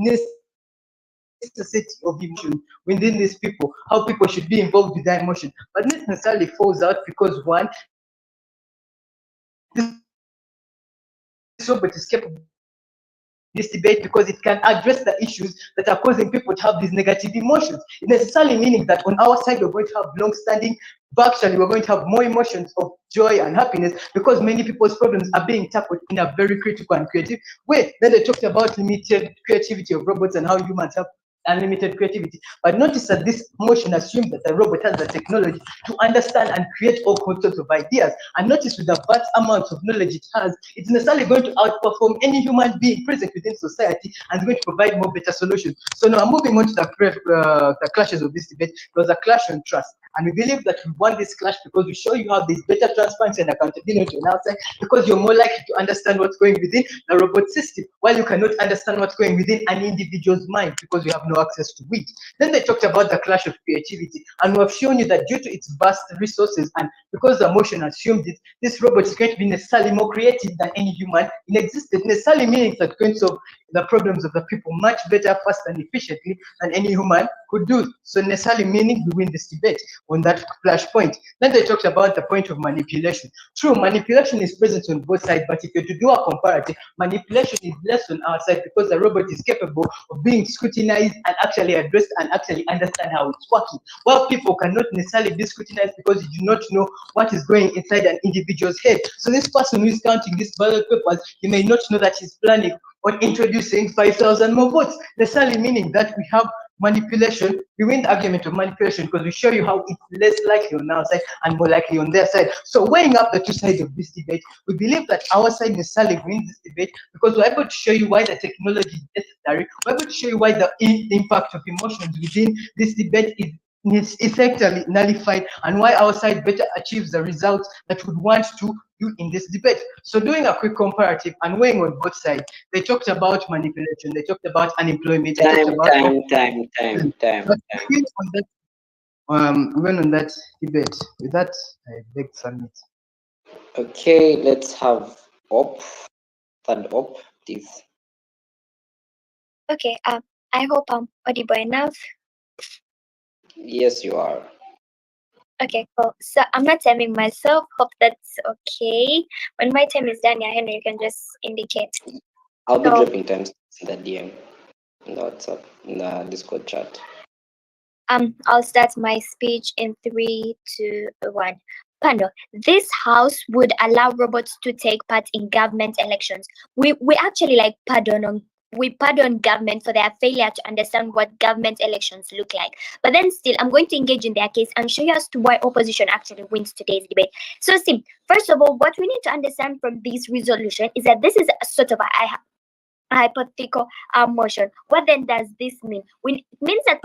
of emotion within these people, how people should be involved with their emotion, but this necessarily falls out because one, this robot is capable this debate because it can address the issues that are causing people to have these negative emotions. It necessarily meaning that on our side we're going to have long-standing, but actually we're going to have more emotions of joy and happiness because many people's problems are being tackled in a very critical and creative way. Then they talked about limited creativity of robots and how humans have unlimited creativity. But notice that this motion assumes that the robot has the technology to understand and create all sorts of ideas. And notice with the vast amounts of knowledge it has, it's necessarily going to outperform any human being present within society and is going to provide more better solutions. So now moving on to the clashes of this debate, there was a clash on trust. And we believe that we won this clash because we show you how there's better transparency and accountability on our side because you're more likely to understand what's going within the robot system, while you cannot understand what's going within an individual's mind because you have no access to it. Then they talked about the clash of creativity, and we have shown you that due to its vast resources and because the motion assumed it, this robot is going to be necessarily more creative than any human in existence, necessarily meaning that it's going to solve the problems of the people much better, faster, and efficiently than any human could do. So necessarily meaning we win this debate on that flashpoint. Then they talked about the point of manipulation. True, manipulation is present on both sides, but if you're to do a comparative, manipulation is less on our side because the robot is capable of being scrutinized and actually addressed and actually understand how it's working. While people cannot necessarily be scrutinized because you do not know what is going inside an individual's head. So this person who is counting these ballot papers, you may not know that he's planning on introducing 5,000 more votes, necessarily meaning that we have manipulation. We win the argument of manipulation because we show you how it's less likely on our side and more likely on their side. So weighing up the two sides of this debate, we believe that our side necessarily wins this debate because we're able to show you why the technology is necessary. We're able to show you why the impact of emotions within this debate is effectively nullified and why our side better achieves the results that we would want to do in this debate. So doing a quick comparative and weighing on both sides, they talked about manipulation, they talked about unemployment, Time. We went on that debate. With that, I beg to submit. Okay, let's have third op, please. Okay, I hope I'm audible enough. Yes, you are. Okay, cool. So I'm not timing myself. Hope that's okay. When my time is done, yeah, Henry, you can just indicate. I'll be dropping times in the DM, in the WhatsApp, in the Discord chat. I'll start my speech in 3, 2, 1. Pando, this house would allow robots to take part in government elections. We actually like pardon on we pardon government for their failure to understand what government elections look like. But then still, I'm going to engage in their case and show you as to why opposition actually wins today's debate. So see, first of all, what we need to understand from this resolution is that this is a sort of a hypothetical motion. What then does this mean? It means that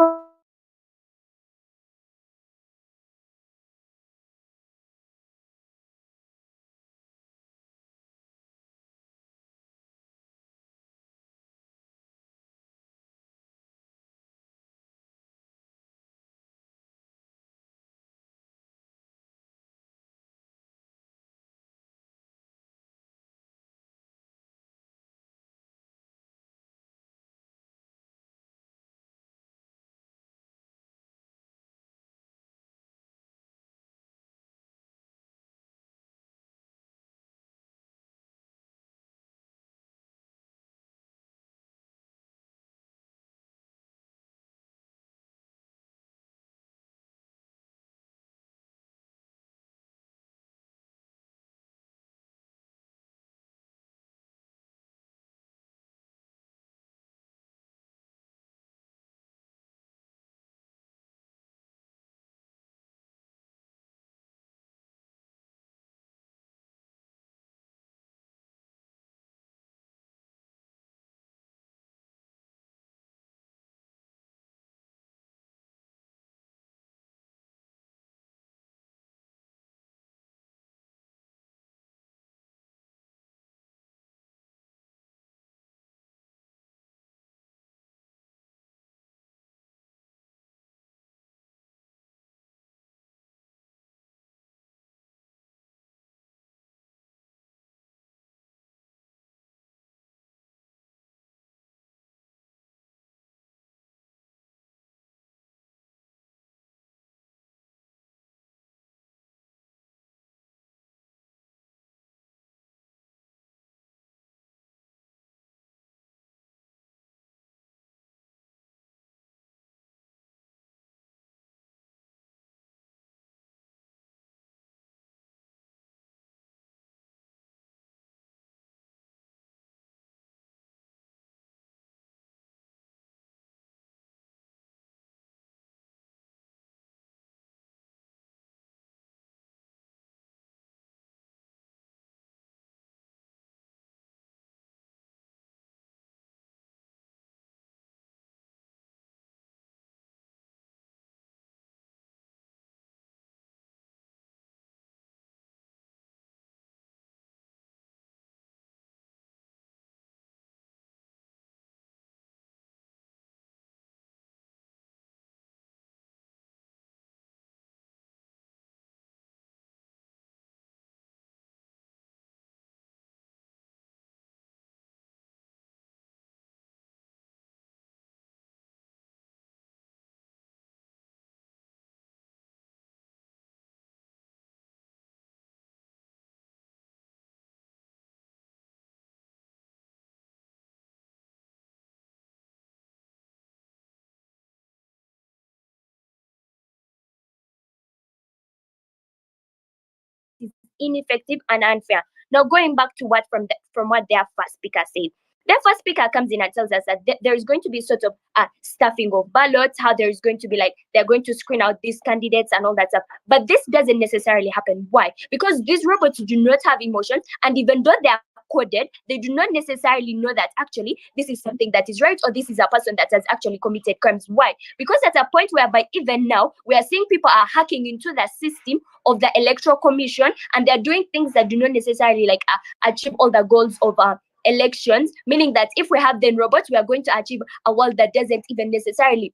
is ineffective and unfair. Now, going back to what from what their first speaker said. Their first speaker comes in and tells us that there is going to be sort of stuffing of ballots, how there is going to be like they're going to screen out these candidates and all that stuff. But this doesn't necessarily happen. Why? Because these robots do not have emotions, and even though they are coded, they do not necessarily know that actually this is something that is right or this is a person that has actually committed crimes. Why? Because at a point whereby even now we are seeing people are hacking into the system of the Electoral Commission, and they're doing things that do not necessarily like achieve all the goals of elections, meaning that if we have then robots, we are going to achieve a world that doesn't even necessarily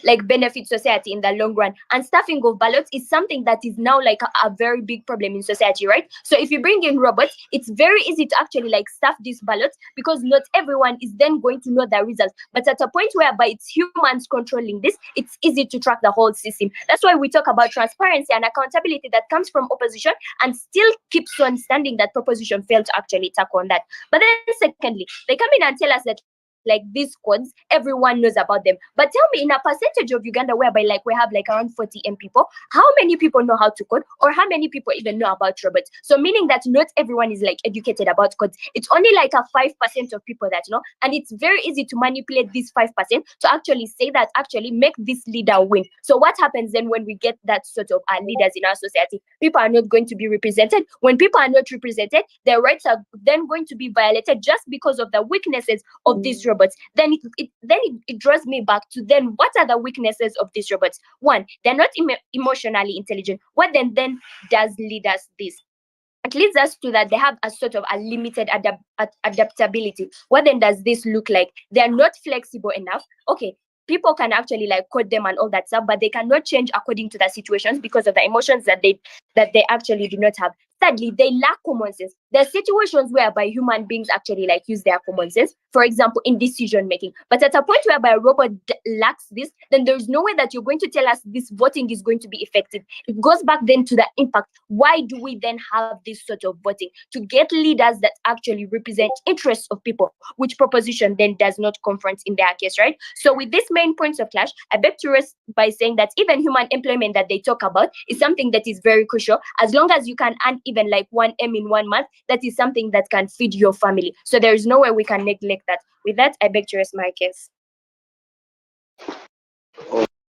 like benefit society in the long run. And stuffing of ballots is something that is now like a very big problem in society, right? So if you bring in robots, it's very easy to actually like stuff these ballots because not everyone is then going to know the results. But at a point whereby it's humans controlling this, it's easy to track the whole system. That's why we talk about transparency and accountability that comes from opposition, and still keeps on standing that proposition failed to actually tackle on that. But then secondly, they come in and tell us that like these codes, everyone knows about them. But tell me, in a percentage of Uganda whereby like we have like around 40 M people, how many people know how to code, or how many people even know about robots? So meaning that not everyone is like educated about codes. It's only like a 5% of people that know, and it's very easy to manipulate this 5% to actually say that actually make this leader win. So what happens then when we get that sort of leaders in our society? People are not going to be represented. When people are not represented, their rights are then going to be violated just because of the weaknesses of these robots. Then it draws me back to then what are the weaknesses of these robots? One, they're not emotionally intelligent. What then does lead us this? It leads us to that they have a sort of a limited adaptability. What then does this look like? They are not flexible enough. Okay, people can actually like code them and all that stuff, but they cannot change according to the situations because of the emotions that they actually do not have. Thirdly, they lack common sense. There are situations whereby human beings actually like use their common sense, for example, in decision making. But at a point whereby a robot lacks this, then there is no way that you're going to tell us this voting is going to be effective. It goes back then to the impact. Why do we then have this sort of voting? To get leaders that actually represent interests of people, which proposition then does not confront in their case, right? So with these main points of clash, I beg to rest by saying that even human employment that they talk about is something that is very crucial. As long as you can earn even like 1 M in 1 month, that is something that can feed your family. So there is no way we can neglect that. With that, I beg to rest my case.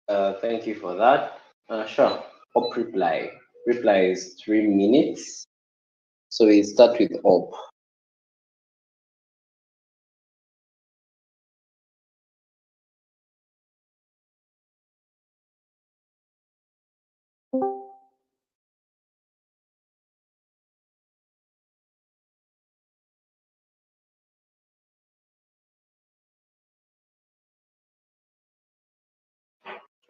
Thank you for that. Sure. Hope reply. Reply is 3 minutes. So we start with Hope.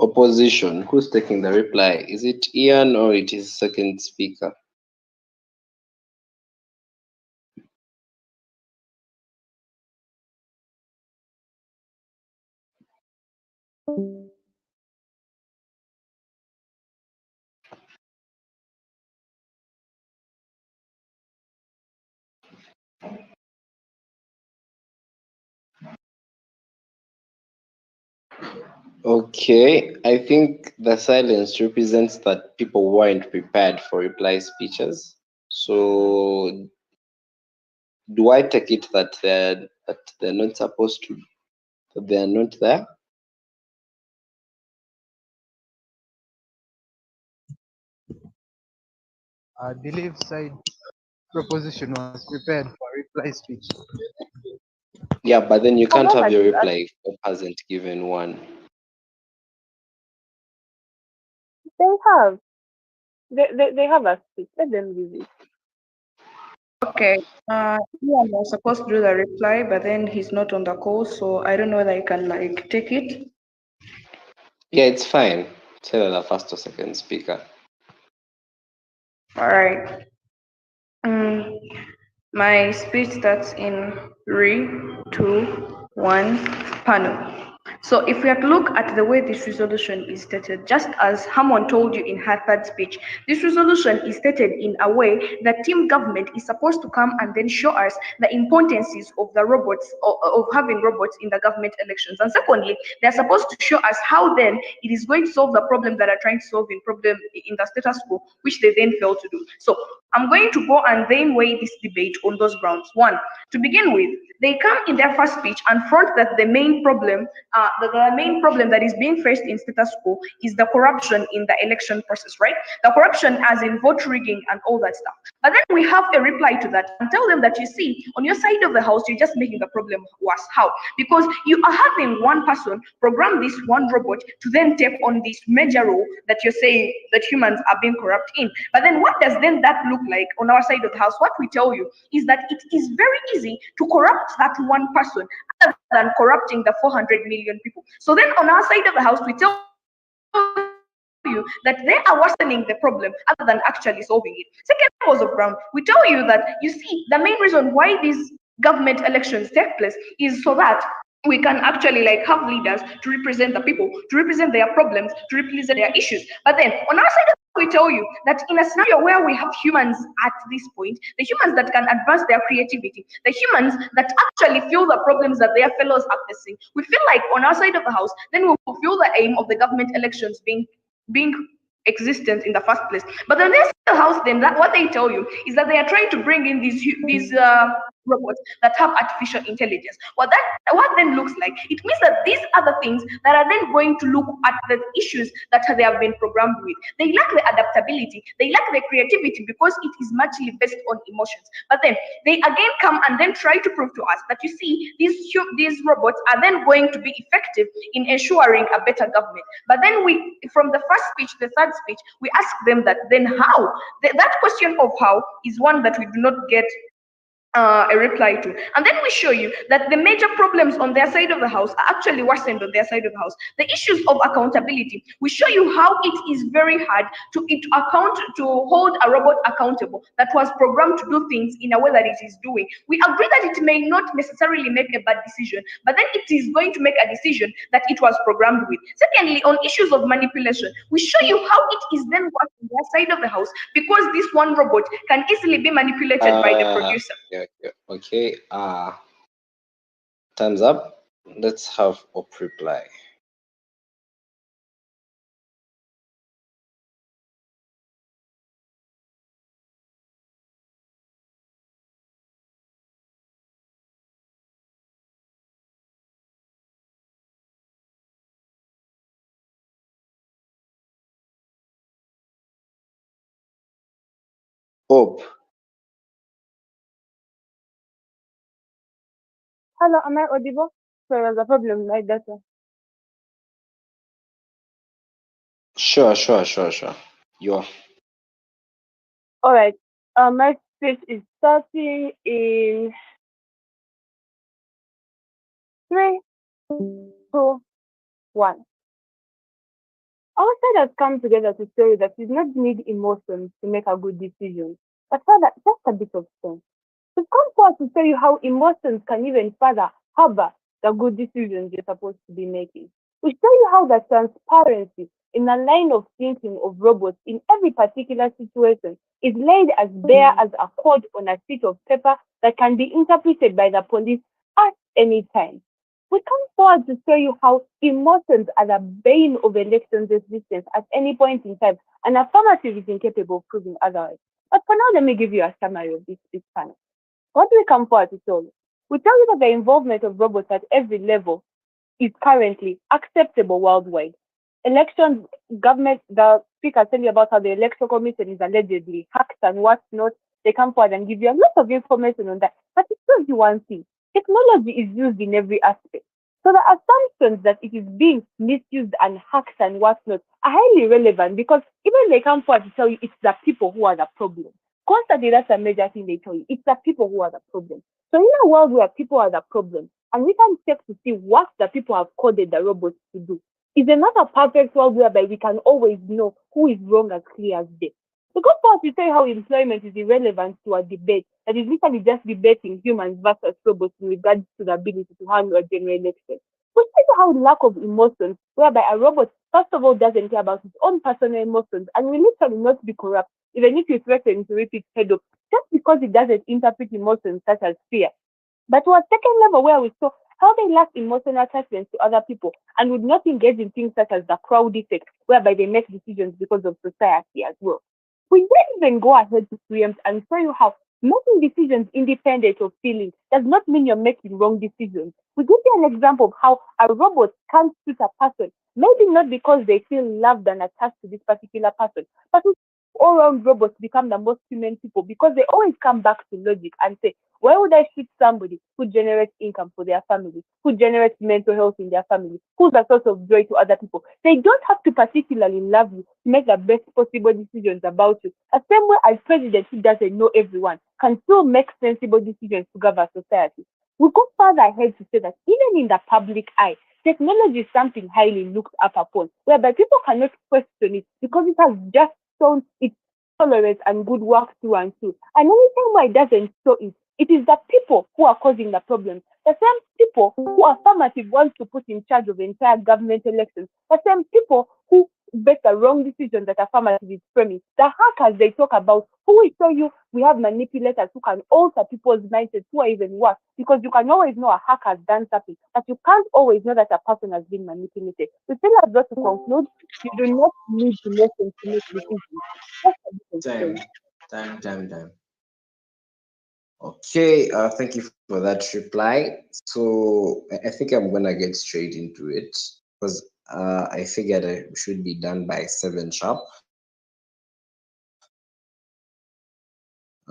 Opposition. Who's taking the reply? Is it Ian or it is second speaker? Okay, I think the silence represents that people weren't prepared for reply speeches. So do I take it that they're not supposed to, that they're not there? I believe side proposition was prepared for reply speech. Yeah, but then you can't have your reply if Hope hasn't given one. They have. They have a speech. Let them use it. Okay. Ian was supposed to do the reply, but then he's not on the call, so I don't know whether I can like take it. Yeah, it's fine. Tell the first or second speaker. All right. My speech starts in 3, 2, 1, panel. So if we have to look at the way this resolution is stated, just as Hermon told you in her third speech, this resolution is stated in a way that team government is supposed to come and then show us the importances of the robots, of having robots in the government elections. And secondly, they're supposed to show us how then it is going to solve the problem that are trying to solve in the status quo, which they then fail to do. So I'm going to go and then weigh this debate on those grounds. One, to begin with, they come in their first speech and front that the main problem that is being faced in status quo is the corruption in the election process, right? The corruption as in vote rigging and all that stuff. But then we have a reply to that and tell them that, you see, on your side of the house, you're just making the problem worse. How? Because you are having one person program this one robot to then take on this major role that you're saying that humans are being corrupt in. But then what does then that look like on our side of the house? What we tell you is that it is very easy to corrupt that one person other than corrupting the 400 million people. So then on our side of the house, we tell you that they are worsening the problem other than actually solving it. Second cause of ground, we tell you that, you see, the main reason why these government elections take place is so that we can actually like have leaders to represent the people, to represent their problems, to represent their issues. But then on our side of we tell you that in a scenario where we have humans at this point, the humans that can advance their creativity, the humans that actually feel the problems that their fellows are facing, we feel like on our side of the house, then we fulfill the aim of the government elections being existence in the first place. But the next house, then that what they tell you is that they are trying to bring in these robots that have artificial intelligence. What then looks like, it means that these other things that are then going to look at the issues that they have been programmed with, they lack the adaptability, they lack the creativity because it is muchly based on emotions. But then they again come and then try to prove to us that, you see, these robots are then going to be effective in ensuring a better government. But then we, from the first speech, the third speech, we ask them that then how? That question of how is one that we do not get a reply to. And then we show you that the major problems on their side of the house are actually worsened on their side of the house. The issues of accountability, we show you how it is very hard to hold a robot accountable that was programmed to do things in a way that it is doing. We agree that it may not necessarily make a bad decision, but then it is going to make a decision that it was programmed with. Secondly, on issues of manipulation, we show you how it is then working on their side of the house, because this one robot can easily be manipulated by the producer. Okay. Time's up. Let's have Op reply. Op. Hello, am I audible? So there's a problem like that. Sure. You are. All right. My speech is starting in 3, 2, 1. Our side has come together to show you that you do not need emotions to make a good decision, but rather just a bit of sense. We've come forward to tell you how emotions can even further harbor the good decisions you're supposed to be making. We show you how the transparency in the line of thinking of robots in every particular situation is laid as bare as a code on a sheet of paper that can be interpreted by the police at any time. We come forward to show you how emotions are the bane of elections existence at any point in time, and Affirmative is incapable of proving otherwise. But for now, let me give you a summary of this panel. What do we come forward to tell you? We tell you that the involvement of robots at every level is currently acceptable worldwide. Elections, government, the speaker tell you about how the electoral commission is allegedly hacked and what's not. They come forward and give you a lot of information on that. But it tells you one thing: technology is used in every aspect. So the assumptions that it is being misused and hacked and whatnot are highly relevant, because even they come forward to tell you it's the people who are the problem. Constantly, that's a major thing they tell you. It's the people who are the problem. So in a world where people are the problem, and we can check to see what the people have coded the robots to do, is there not a perfect world whereby we can always know who is wrong as clear as day? The good part is say how employment is irrelevant to a debate that is literally just debating humans versus robots in regards to the ability to handle a general election. We see how lack of emotions, whereby a robot first of all doesn't care about its own personal emotions and will literally not be corrupt, even if you threaten to rip its head off, just because it doesn't interpret emotions such as fear. But to a second level where we saw how they lack emotional attachment to other people and would not engage in things such as the crowd effect, whereby they make decisions because of society as well. We then even go ahead to preempt and show you how making decisions independent of feeling does not mean you're making wrong decisions. We give you an example of how a robot can't shoot a person, maybe not because they feel loved and attached to this particular person, but all around robots become the most human people because they always come back to logic and say, why would I shoot somebody who generates income for their family, who generates mental health in their family, who's a source of joy to other people? They don't have to particularly love you to make the best possible decisions about you. The same way as president who doesn't know everyone can still make sensible decisions to govern society. We go further ahead to say that even in the public eye, technology is something highly looked up upon, whereby people cannot question it because it has just shown its tolerance and good work through and through. And anytime why it doesn't show it, it is the people who are causing the problem. The same people who Affirmative wants to put in charge of entire government elections. The same people who make the wrong decisions that Affirmative is framing. The hackers they talk about, who will tell you we have manipulators who can alter people's mindsets, who are even worse, because you can always know a hacker has done something, but you can't always know that a person has been manipulated. We still have got to conclude, you do not need emotions to make decisions. Just a different Time. Okay, thank you for that reply. So I think I'm gonna get straight into it because I figured I should be done by 7 sharp.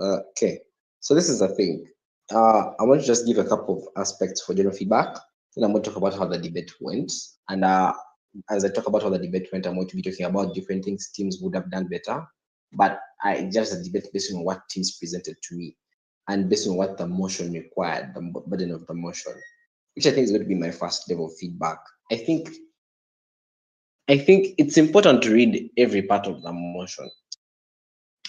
Okay, so this is the thing. I want to just give a couple of aspects for general feedback. Then I'm going to talk about how the debate went. And as I talk about how the debate went, I'm going to be talking about different things teams would have done better. But I judged the debate based on what teams presented to me and based on what the motion required, the burden of the motion, which I think is going to be my first level of feedback. I think it's important to read every part of the motion.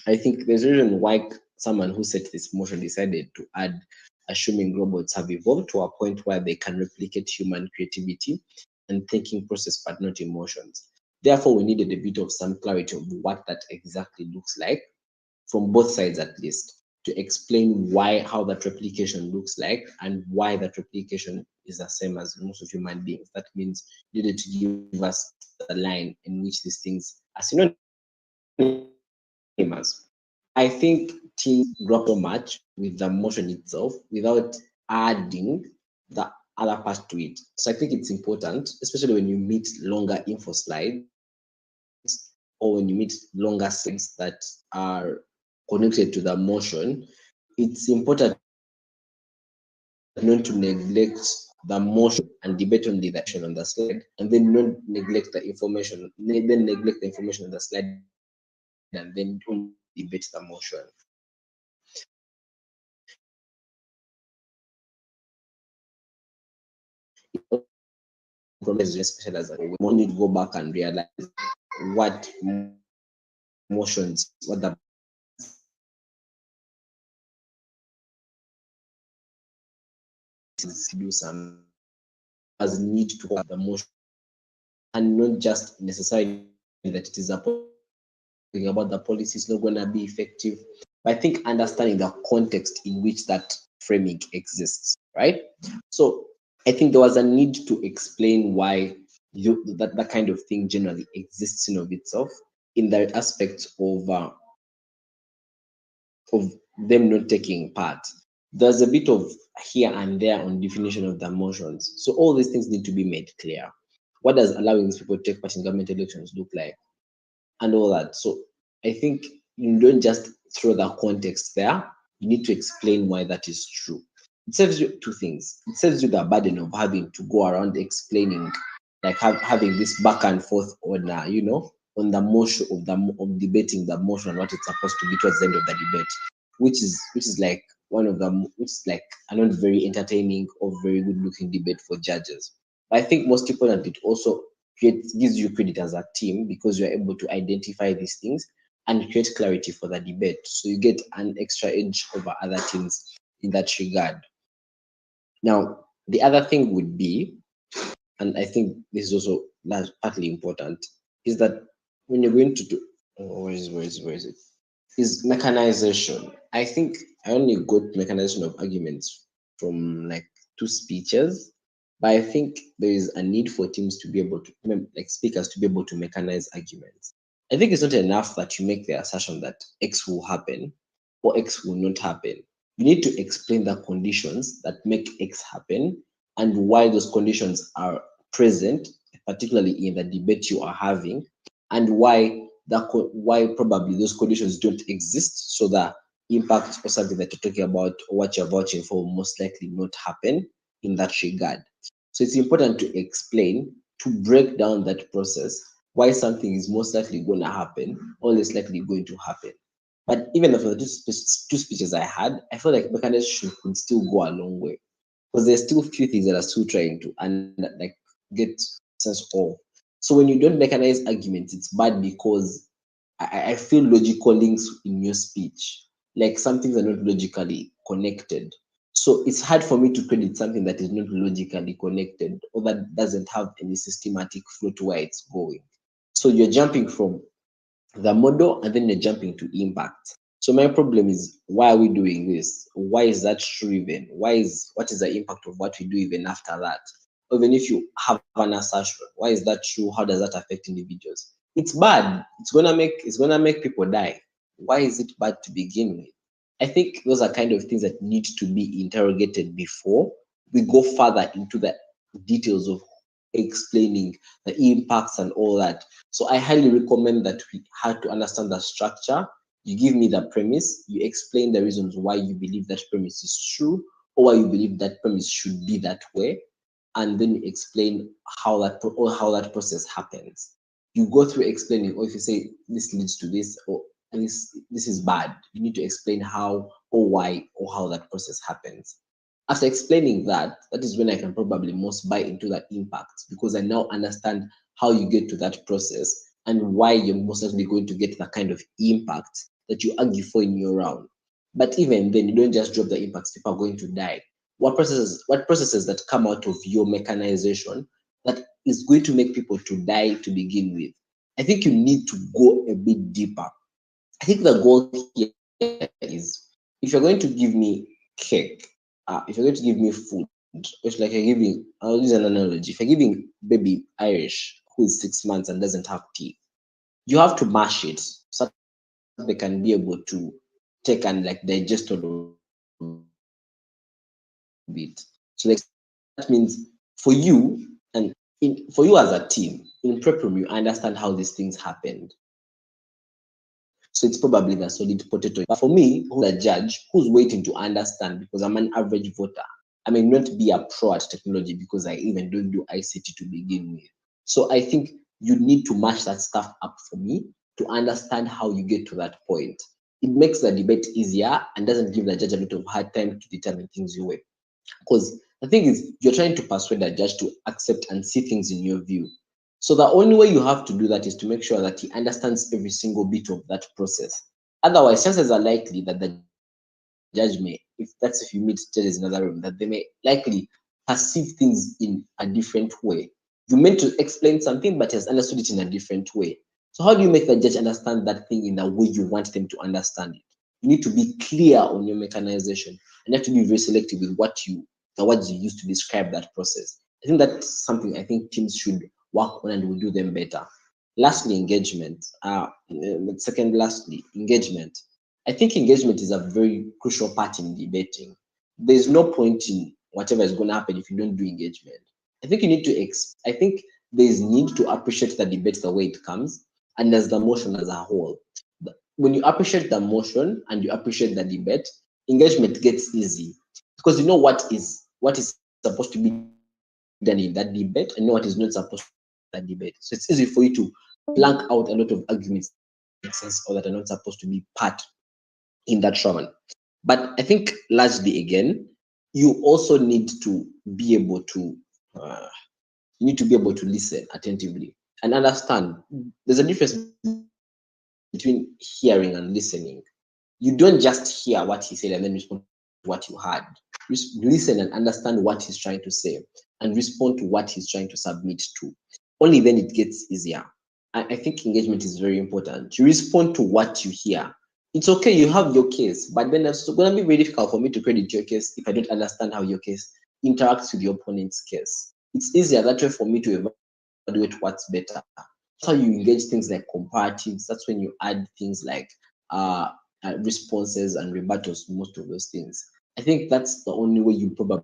I think there's a reason why someone who set this motion decided to add assuming robots have evolved to a point where they can replicate human creativity and thinking process, but not emotions. Therefore, we needed a bit of some clarity of what that exactly looks like from both sides, at least, to explain how that replication looks like and why that replication is the same as most of human beings. That means you needed to give us the line in which these things are synonymous. I think teams grapple much with the motion itself without adding the other part to it. So I think it's important, especially when you meet longer info slides or when you meet longer slides that are connected to the motion, it's important not to neglect the motion and debate only the action on the slide, and then not neglect the information, then neglect the information on the slide, and then don't debate the motion. Especially as we need to go back and realize what motions, what the do some as need to have the motion, and not just necessarily that it is about the policy is not going to be effective. But I think understanding the context in which that framing exists, right? So I think there was a need to explain why that kind of thing generally exists in of itself, in the aspect of them not taking part. There's a bit of here and there on definition of the motions. So all these things need to be made clear. What does allowing these people to take part in government elections look like? And all that. So I think you don't just throw the context there. You need to explain why that is true. It saves you two things. It saves you the burden of having to go around explaining, like having this back and forth on, on the motion of debating the motion and what it's supposed to be towards the end of the debate, which is like one of them, which is like a not very entertaining or very good looking debate for judges. But I think most importantly, it also gives you credit as a team because you're able to identify these things and create clarity for the debate. So you get an extra edge over other teams in that regard. Now, the other thing would be, and I think this is also partly important, is that when you're going to do, where is it? Is mechanization. I think I only got mechanization of arguments from like 2 speeches, but I think there is a need for teams to be able to, like speakers, to be able to mechanize arguments. I think it's not enough that you make the assertion that X will happen or X will not happen. You need to explain the conditions that make X happen and why those conditions are present, particularly in the debate you are having, and why probably those conditions don't exist, so the impact or something that you're talking about or what you're vouching for will most likely not happen in that regard. So it's important to explain, to break down that process, why something is most likely going to happen or less likely going to happen. But even for the 2 speeches I had, I feel like mechanization could still go a long way because there's still a few things that are still trying to and like get sense of. So when you don't mechanize arguments, it's bad because I feel logical links in your speech, like some things are not logically connected. So it's hard for me to credit something that is not logically connected or that doesn't have any systematic flow to where it's going. So you're jumping from the model and then you're jumping to impact. So my problem is, why are we doing this? Why is that true even? What is the impact of what we do even after that? Even if you have an assertion, why is that true? How does that affect individuals? It's bad. It's gonna make people die. Why is it bad to begin with? I think those are kind of things that need to be interrogated before we go further into the details of explaining the impacts and all that. So I highly recommend that we have to understand the structure. You give me the premise, you explain the reasons why you believe that premise is true, or why you believe that premise should be that way, and then you explain how that process happens. You go through explaining, or if you say this leads to this, or this is bad, you need to explain how or why or how that process happens. After explaining that, that is when I can probably most buy into that impact, because I now understand how you get to that process and why you're most likely going to get the kind of impact that you argue for in your round. But even then, you don't just drop the impacts, people are going to die. What processes that come out of your mechanization that is going to make people to die to begin with? I think you need to go a bit deeper. I think the goal here is, if you're going to give me cake, if you're going to give me food, it's like I'll use an analogy. If you're giving baby Irish who is 6 months and doesn't have teeth, you have to mash it so that they can be able to take and like digest all of it. So like, that means for you and for you as a team in prep room, you understand how these things happened. So it's probably the solid potato. But for me, who's a judge, who's waiting to understand, because I'm an average voter, I may not be a pro at technology because I even don't do ICT to begin with. So I think you need to mash that stuff up for me to understand how you get to that point. It makes the debate easier and doesn't give the judge a lot of hard time to determine things your way. Because the thing is, you're trying to persuade the judge to accept and see things in your view. So the only way you have to do that is to make sure that he understands every single bit of that process. Otherwise, chances are likely that the judge may, if you meet judges in another room, that they may likely perceive things in a different way. You meant to explain something, but has understood it in a different way. So how do you make the judge understand that thing in the way you want them to understand it? You need to be clear on your mechanization, and you have to be very selective with the words you use to describe that process. I think that's something I think teams should work on, and will do them better. Lastly, engagement. Lastly, engagement. I think engagement is a very crucial part in debating. There's no point in whatever is going to happen if you don't do engagement. I think you need to. I think there's need to appreciate the debate the way it comes, and as the motion as a whole. When you appreciate the motion and you appreciate the debate, engagement gets easy, because you know what is supposed to be done in that debate and know what is not supposed to be in that debate. So it's easy for you to blank out a lot of arguments that make sense or that are not supposed to be part in that round. But I think largely, again, you also need to be able to listen attentively and understand. There's a difference between hearing and listening. You don't just hear what he said and then respond to what you heard. Listen and understand what he's trying to say and respond to what he's trying to submit to. Only then it gets easier. I think engagement is very important. You respond to what you hear. It's okay, you have your case, but then it's going to be very difficult for me to credit your case if I don't understand how your case interacts with your opponent's case. It's easier that way for me to evaluate what's better. That's how you engage things like comparatives. That's when you add things like responses and rebuttals to most of those things. I think that's the only way you probably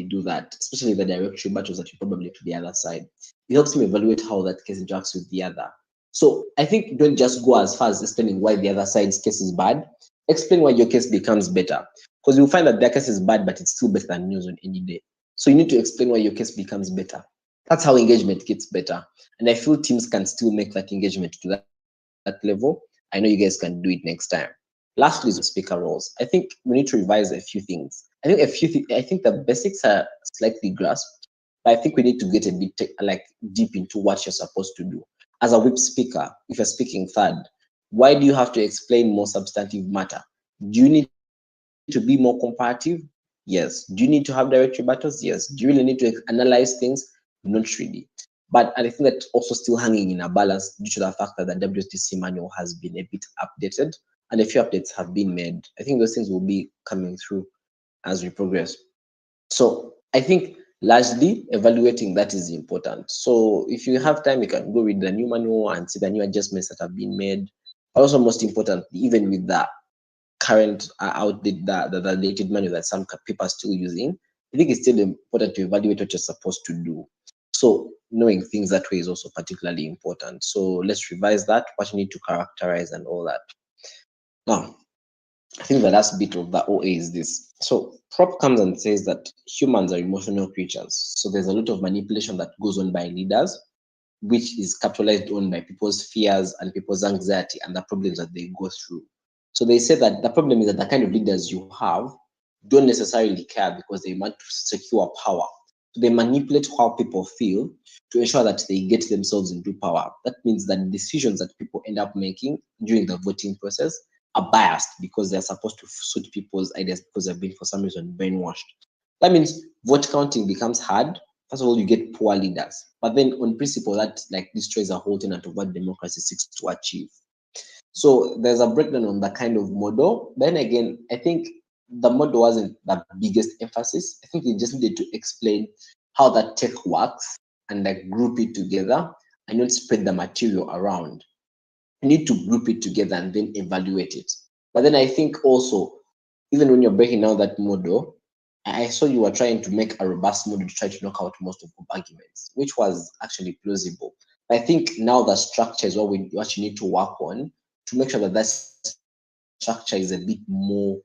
do that, especially the direct rebuttals that you probably to the other side. It helps me evaluate how that case interacts with the other. So I think don't just go as far as explaining why the other side's case is bad. Explain why your case becomes better, because you'll find that their case is bad, but it's still better than yours on any day. So you need to explain why your case becomes better. That's how engagement gets better. And I feel teams can still make that engagement to that level. I know you guys can do it next time. Lastly, is speaker roles. I think we need to revise a few things. I think the basics are slightly grasped, but I think we need to get a bit deep into what you're supposed to do. As a whip speaker, if you're speaking third, why do you have to explain more substantive matter? Do you need to be more comparative? Yes. Do you need to have direct rebuttals? Yes. Do you really need to analyze things? Not really. But I think that also still hanging in a balance due to the fact that the WSTC manual has been a bit updated and a few updates have been made. I think those things will be coming through as we progress. So I think largely evaluating that is important. So if you have time, you can go read the new manual and see the new adjustments that have been made. Also, most importantly, even with the current outdated, the dated manual that some people are still using, I think it's still important to evaluate what you're supposed to do. So knowing things that way is also particularly important. So let's revise that, what you need to characterize and all that. Now, I think the last bit of the OA is this. So prop comes and says that humans are emotional creatures. So there's a lot of manipulation that goes on by leaders, which is capitalized on by people's fears and people's anxiety and the problems that they go through. So they say that the problem is that the kind of leaders you have don't necessarily care because they want to secure power. So they manipulate how people feel to ensure that they get themselves into power. That means that the decisions that people end up making during the voting process are biased because they're supposed to suit people's ideas because they've been for some reason brainwashed. That means vote counting becomes hard. First of all, you get poor leaders, but then on principle, that like destroys a whole tenet of what democracy seeks to achieve. So there's a breakdown on that kind of model. Then again, I think the model wasn't the biggest emphasis. I think they just needed to explain how that tech works and like group it together and not spread the material around. You need to group it together and then evaluate it. But then I think also, even when you're breaking down that model, I saw you were trying to make a robust model to try to knock out most of the arguments, which was actually plausible. I think now the structure is what we actually need to work on to make sure that that structure is a bit more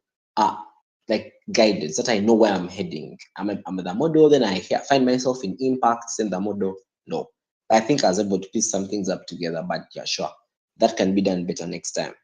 like guided, so that I know where I'm heading. I'm at the model, then I find myself in impacts in the model. No, I think I was able to piece some things up together, but yeah, sure, that can be done better next time.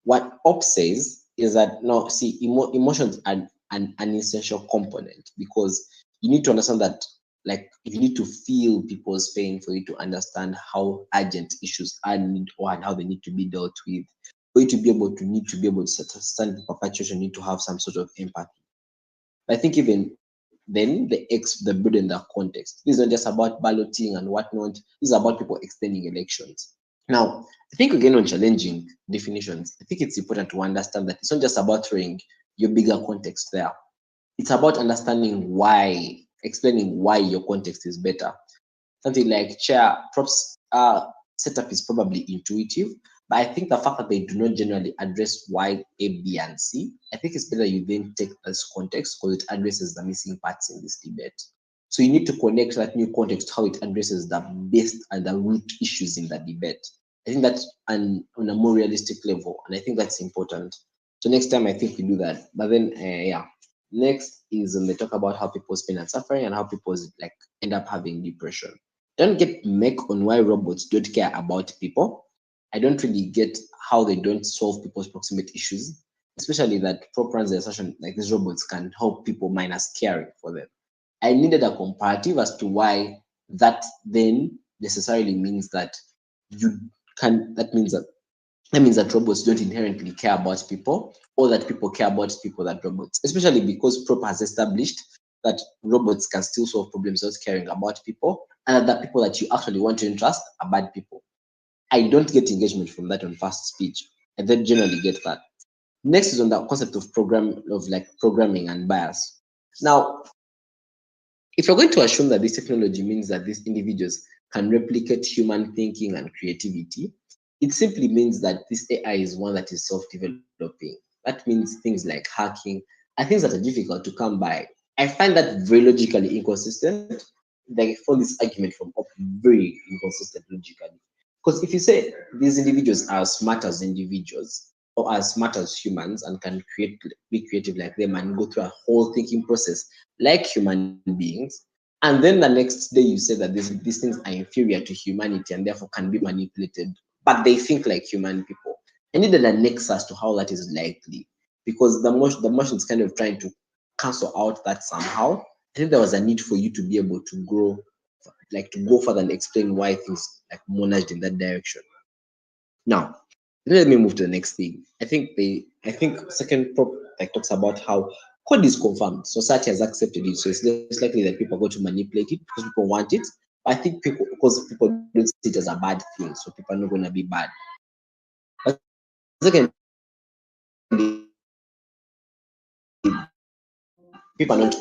What Op says is that no, see, emotions are an essential component because you need to understand that, like, you need to feel people's pain for you to understand how urgent issues are or how they need to be dealt with. For you to be able to understand the perpetuation, you need to have some sort of empathy. But I think even then, the burden, the context. This is not just about balloting and whatnot. This is about people extending elections. Now, I think again on challenging definitions, I think it's important to understand that it's not just about throwing your bigger context there. It's about understanding why, explaining why your context is better. Something like chair props setup is probably intuitive, but I think the fact that they do not generally address why A, B, and C, I think it's better you then take this context because it addresses the missing parts in this debate. So you need to connect that new context, how it addresses the best and the root issues in the debate. I think that's on a more realistic level, and I think that's important. So next time, I think we do that. But then, yeah, next is when they talk about how people's pain and suffering and how people like end up having depression. Don't get make on why robots don't care about people. I don't really get how they don't solve people's proximate issues, especially that prop runs the assertion like these robots can help people minus caring for them. I needed a comparative as to why that then necessarily means that you can, that means that robots don't inherently care about people, or that people care about people that robots, especially because prop has established that robots can still solve problems without caring about people, and that the people that you actually want to entrust are bad people. I don't get engagement from that on fast speech. I don't generally get that. Next is on the concept of programming and bias. Now, if you're going to assume that this technology means that these individuals can replicate human thinking and creativity, it simply means that this AI is one that is self-developing. That means things like hacking are things that are difficult to come by. I find that very logically inconsistent. I found this argument from Op very inconsistent logically. Because if you say these individuals are as smart as individuals or as smart as humans and can be creative like them and go through a whole thinking process like human beings, and then the next day you say that these things are inferior to humanity and therefore can be manipulated, but they think like human people. I needed a nexus to how that is likely, because the motion is kind of trying to cancel out that somehow. I think there was a need for you to be able to grow, like to go further and explain why things like managed in that direction. Now, let me move to the next thing. I think second prop like talks about how code is confirmed. Society has accepted it, so it's less likely that people are going to manipulate it because people want it. I think because people don't see it as a bad thing, so people are not going to be bad. But second, people are not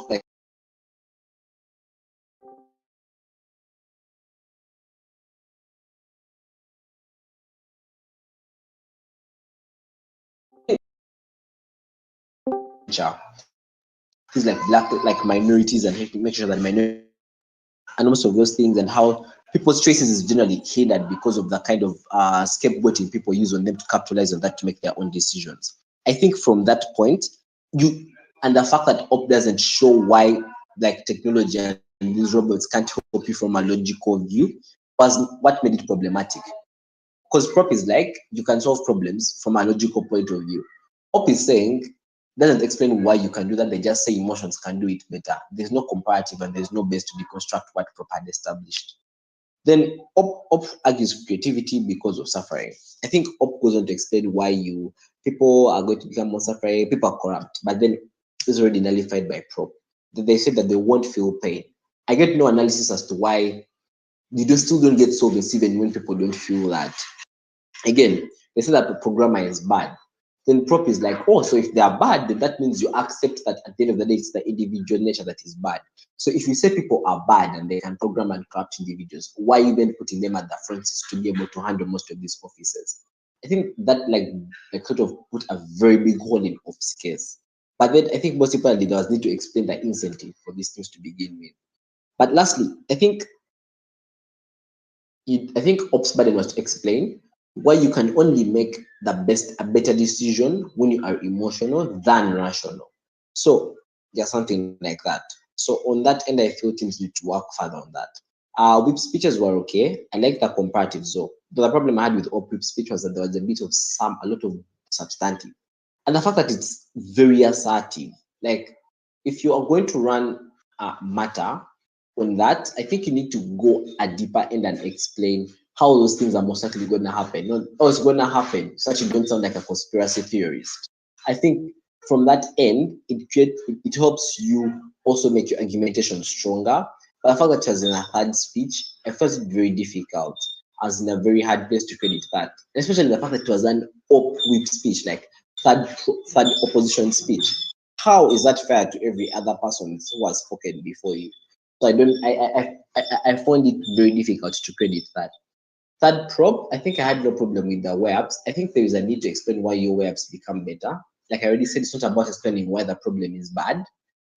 like things like black, like minorities, and make sure that minorities and most of those things, and how people's choices is generally hindered because of the kind of scapegoating people use on them to capitalize on that to make their own decisions. I think from that point, you and the fact that op doesn't show why like technology and these robots can't help you from a logical view was what made it problematic. Because prop is like you can solve problems from a logical point of view. Op is saying doesn't explain why you can do that. They just say emotions can do it better. There's no comparative and there's no base to deconstruct what prop had established. Then op argues creativity because of suffering. I think op goes on to explain why people are going to become more suffering, people are corrupt, but then it's already nullified by prop. They said that they won't feel pain. I get no analysis as to why still don't get solvents even when people don't feel that. Again, they say that the programmer is bad. Then prop is like, oh, so if they are bad, then that means you accept that at the end of the day, it's the individual nature that is bad. So if you say people are bad and they can program and corrupt individuals, why are you then putting them at the front to be able to handle most of these offices? I think that like sort of put a very big hole in Op's case. But then I think most people leaders need to explain the incentive for these things to begin with. But lastly, I think Ops burden was to explain why you can only make a better decision when you are emotional than rational. So there's something like that. So on that end, I feel things need to work further on that. Whip speeches were okay. I like the comparative though. The problem I had with whip speech was that there was a lot of substantive. And the fact that it's very assertive. Like if you are going to run matter on that, I think you need to go a deeper end and explain how those things are most likely going to happen. Not, oh, it's going to happen, so that you don't sound like a conspiracy theorist. I think from that end, it helps you also make your argumentation stronger. But the fact that it was in a hard speech, I felt it very difficult. I was in a very hard place to credit that, especially the fact that it was an whip speech, like third opposition speech. How is that fair to every other person who has spoken before you? So I found it very difficult to credit that. Third prop, I think I had no problem with the webs. I think there is a need to explain why your webs become better. Like I already said, it's not about explaining why the problem is bad.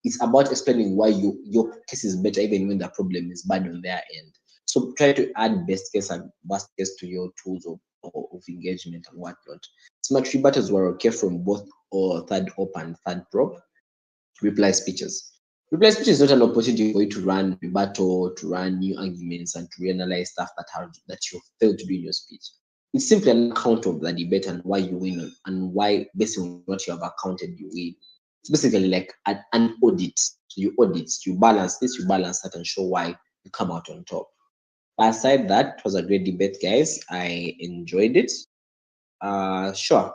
It's about explaining why your case is better even when the problem is bad on their end. So try to add best case and worst case to your tools of engagement and whatnot. Smart rebuttals were okay from both or third op and third prop. Reply speeches. Reply speech is not an opportunity for you to run rebuttal, to run new arguments, and to reanalyze stuff that you failed to do in your speech. It's simply an account of the debate and why you win and why, based on what you have accounted, you win. It's basically like an audit. So you audit, you balance this, you balance that, and show why you come out on top. Aside that, it was a great debate, guys. I enjoyed it. Sure.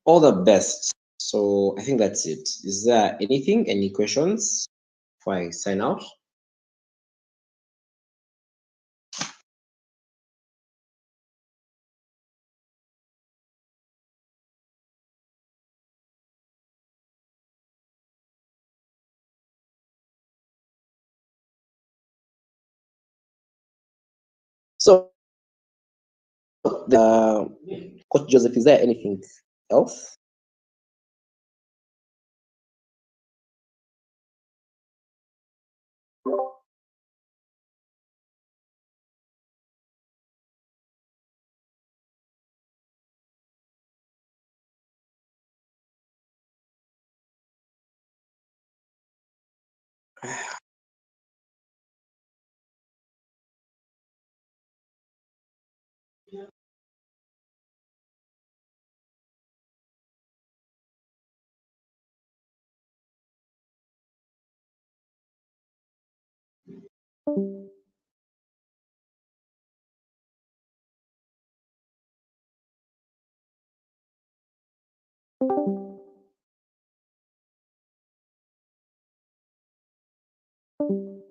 All the best. So I think that's it. Is there any questions before I sign out? So Coach Joseph, is there anything else? you.